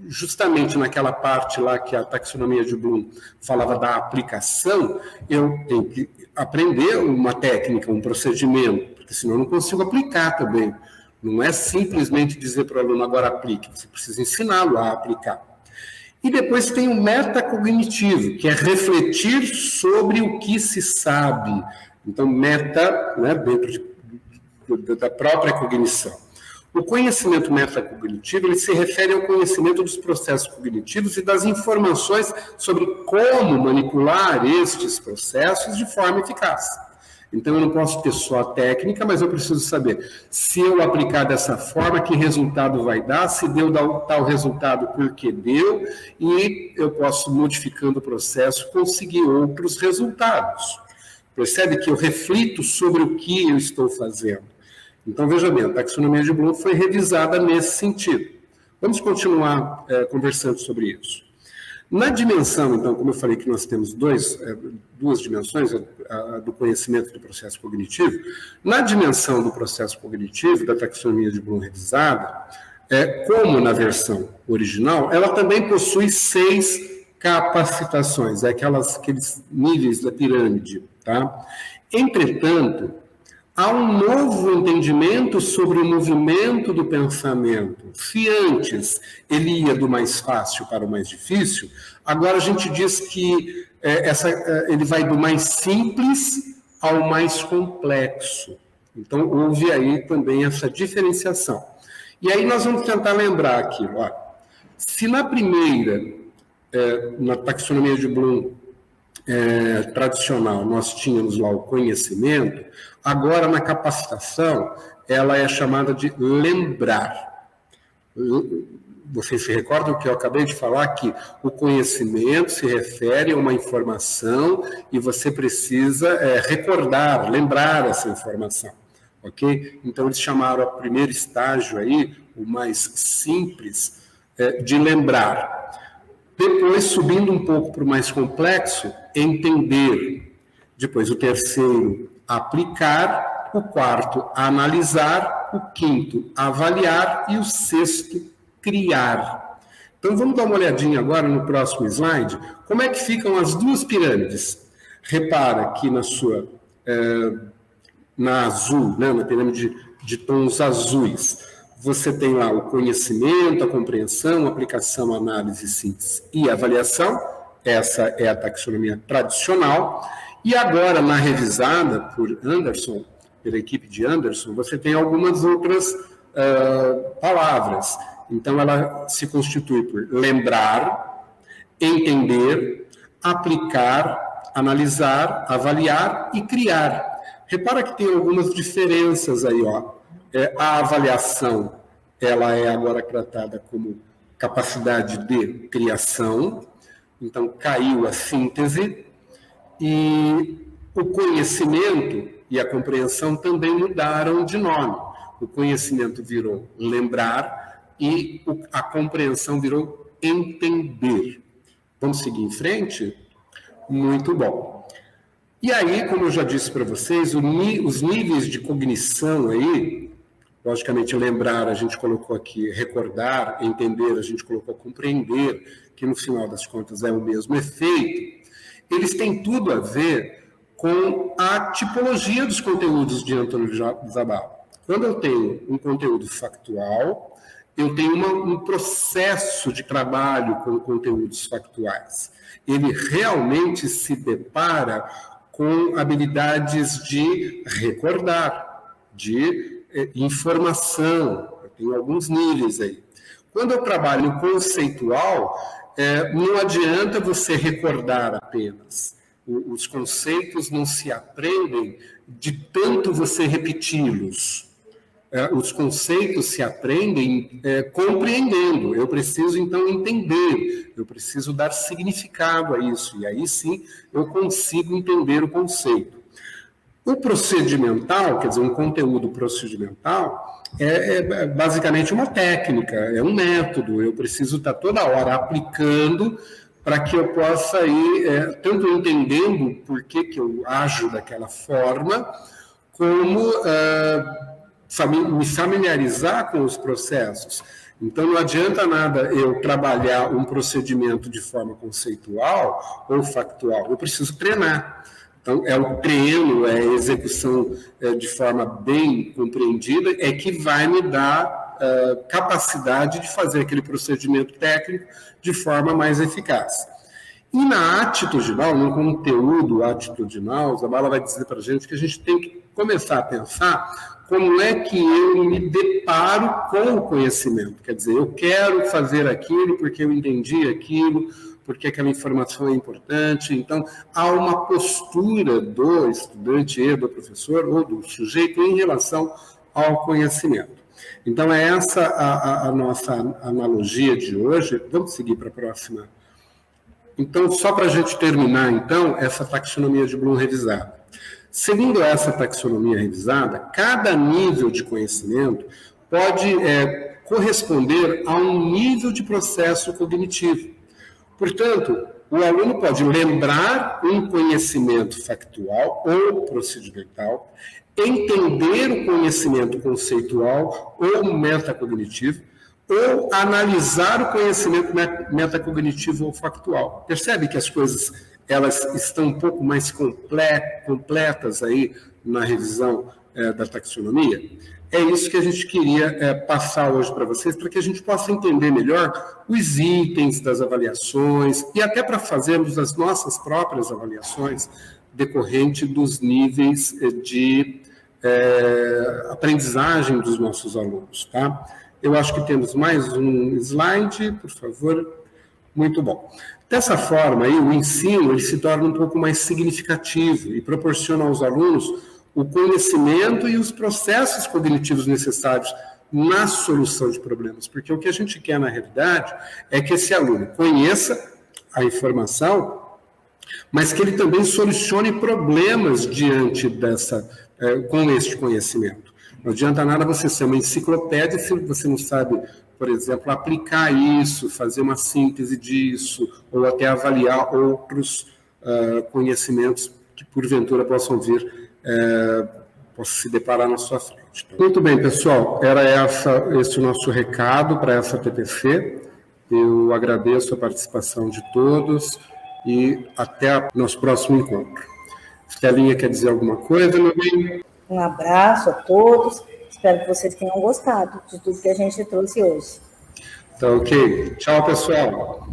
justamente naquela parte lá que a taxonomia de Bloom falava da aplicação, eu tenho que aprender uma técnica, um procedimento, porque senão eu não consigo aplicar também. Não é simplesmente dizer para o aluno, agora aplique, você precisa ensiná-lo a aplicar. E depois tem o metacognitivo, que é refletir sobre o que se sabe. Então, meta, né, dentro da própria cognição. O conhecimento metacognitivo, ele se refere ao conhecimento dos processos cognitivos e das informações sobre como manipular estes processos de forma eficaz. Então, eu não posso ter só a técnica, mas eu preciso saber se eu aplicar dessa forma, que resultado vai dar, se deu tal resultado, por que deu, e eu posso, modificando o processo, conseguir outros resultados. Percebe que eu reflito sobre o que eu estou fazendo. Então, veja bem, a taxonomia de Bloom foi revisada nesse sentido. Vamos continuar conversando sobre isso. Na dimensão, então, como eu falei que nós temos duas dimensões, a do conhecimento do processo cognitivo, na dimensão do processo cognitivo, da taxonomia de Bloom revisada, como na versão original, ela também possui 6 capacitações, aqueles níveis da pirâmide. Tá? Entretanto, há um novo entendimento sobre o movimento do pensamento. Se antes ele ia do mais fácil para o mais difícil, agora a gente diz que ele vai do mais simples ao mais complexo. Então, houve aí também essa diferenciação. E aí nós vamos tentar lembrar aqui, ó, se na primeira, na taxonomia de Bloom tradicional, nós tínhamos lá o conhecimento, agora na capacitação, ela é chamada de lembrar. Vocês se recordam que eu acabei de falar que o conhecimento se refere a uma informação e você precisa recordar, lembrar essa informação, ok? Então, eles chamaram o primeiro estágio aí, o mais simples, de lembrar. Depois, subindo um pouco para o mais complexo, entender. Depois, o terceiro, aplicar. O quarto, analisar. O quinto, avaliar. E o sexto, criar. Então, vamos dar uma olhadinha agora no próximo slide, como é que ficam as duas pirâmides. Repara que na azul, né, na pirâmide de tons azuis, você tem lá o conhecimento, a compreensão, a aplicação, a análise, síntese e avaliação. Essa é a taxonomia tradicional. E agora, na revisada por Anderson, pela equipe de Anderson, você tem algumas outras palavras. Então, ela se constitui por lembrar, entender, aplicar, analisar, avaliar e criar. Repara que tem algumas diferenças aí, ó. A avaliação, ela é agora tratada como capacidade de criação, então caiu a síntese, e o conhecimento e a compreensão também mudaram de nome. O conhecimento virou lembrar e a compreensão virou entender. Vamos seguir em frente? Muito bom. E aí, como eu já disse para vocês, os níveis de cognição aí, logicamente, lembrar, a gente colocou aqui recordar, entender, a gente colocou compreender, que no final das contas é o mesmo efeito, eles têm tudo a ver com a tipologia dos conteúdos de Antônio Zabala. Quando eu tenho um conteúdo factual, eu tenho um processo de trabalho com conteúdos factuais. Ele realmente se depara com habilidades de recordar, de informação. Eu tenho alguns níveis aí. Quando eu trabalho conceitual, não adianta você recordar apenas. Os conceitos não se aprendem de tanto você repeti-los. Os conceitos se aprendem compreendendo. Eu preciso, então, entender. Eu preciso dar significado a isso. E aí, sim, eu consigo entender o conceito. O procedimental, quer dizer, um conteúdo procedimental, é basicamente uma técnica, é um método. Eu preciso estar toda hora aplicando para que eu possa ir, tanto entendendo por que eu ajo daquela forma, como me familiarizar com os processos. Então, não adianta nada eu trabalhar um procedimento de forma conceitual ou factual. Eu preciso treinar. Então, é o treino, é a execução de forma bem compreendida, é que vai me dar capacidade de fazer aquele procedimento técnico de forma mais eficaz. E na atitudinal, no conteúdo atitudinal, Zabala vai dizer para a gente que a gente tem que começar a pensar como é que eu me deparo com o conhecimento. Quer dizer, eu quero fazer aquilo porque eu entendi aquilo, porque aquela informação é importante. Então, há uma postura do estudante e do professor, ou do sujeito, em relação ao conhecimento. Então, é essa a nossa analogia de hoje. Vamos seguir para a próxima. Então, só para a gente terminar, então, essa taxonomia de Bloom revisada. Segundo essa taxonomia revisada, cada nível de conhecimento pode corresponder a um nível de processo cognitivo. Portanto, o aluno pode lembrar um conhecimento factual ou procedimental, entender o conhecimento conceitual ou metacognitivo, ou analisar o conhecimento metacognitivo ou factual. Percebe que as coisas elas estão um pouco mais completas aí na revisão da taxonomia? É isso que a gente queria passar hoje para vocês, para que a gente possa entender melhor os itens das avaliações e até para fazermos as nossas próprias avaliações decorrente dos níveis de aprendizagem dos nossos alunos, tá? Eu acho que temos mais um slide, por favor. Muito bom. Dessa forma, aí, o ensino ele se torna um pouco mais significativo e proporciona aos alunos o conhecimento e os processos cognitivos necessários na solução de problemas. Porque o que a gente quer, na realidade, é que esse aluno conheça a informação, mas que ele também solucione problemas diante com este conhecimento. Não adianta nada você ser uma enciclopédia se você não sabe, por exemplo, aplicar isso, fazer uma síntese disso, ou até avaliar outros conhecimentos que, porventura, possam se deparar na sua frente. de todos. Muito bem, pessoal, era esse o nosso recado para essa TPC. Eu agradeço a participação de todos e até nosso próximo encontro. Estelinha quer dizer alguma coisa, meu bem? Um abraço a todos, espero que vocês tenham gostado de tudo que a gente trouxe hoje. Tá ok. Tchau, pessoal.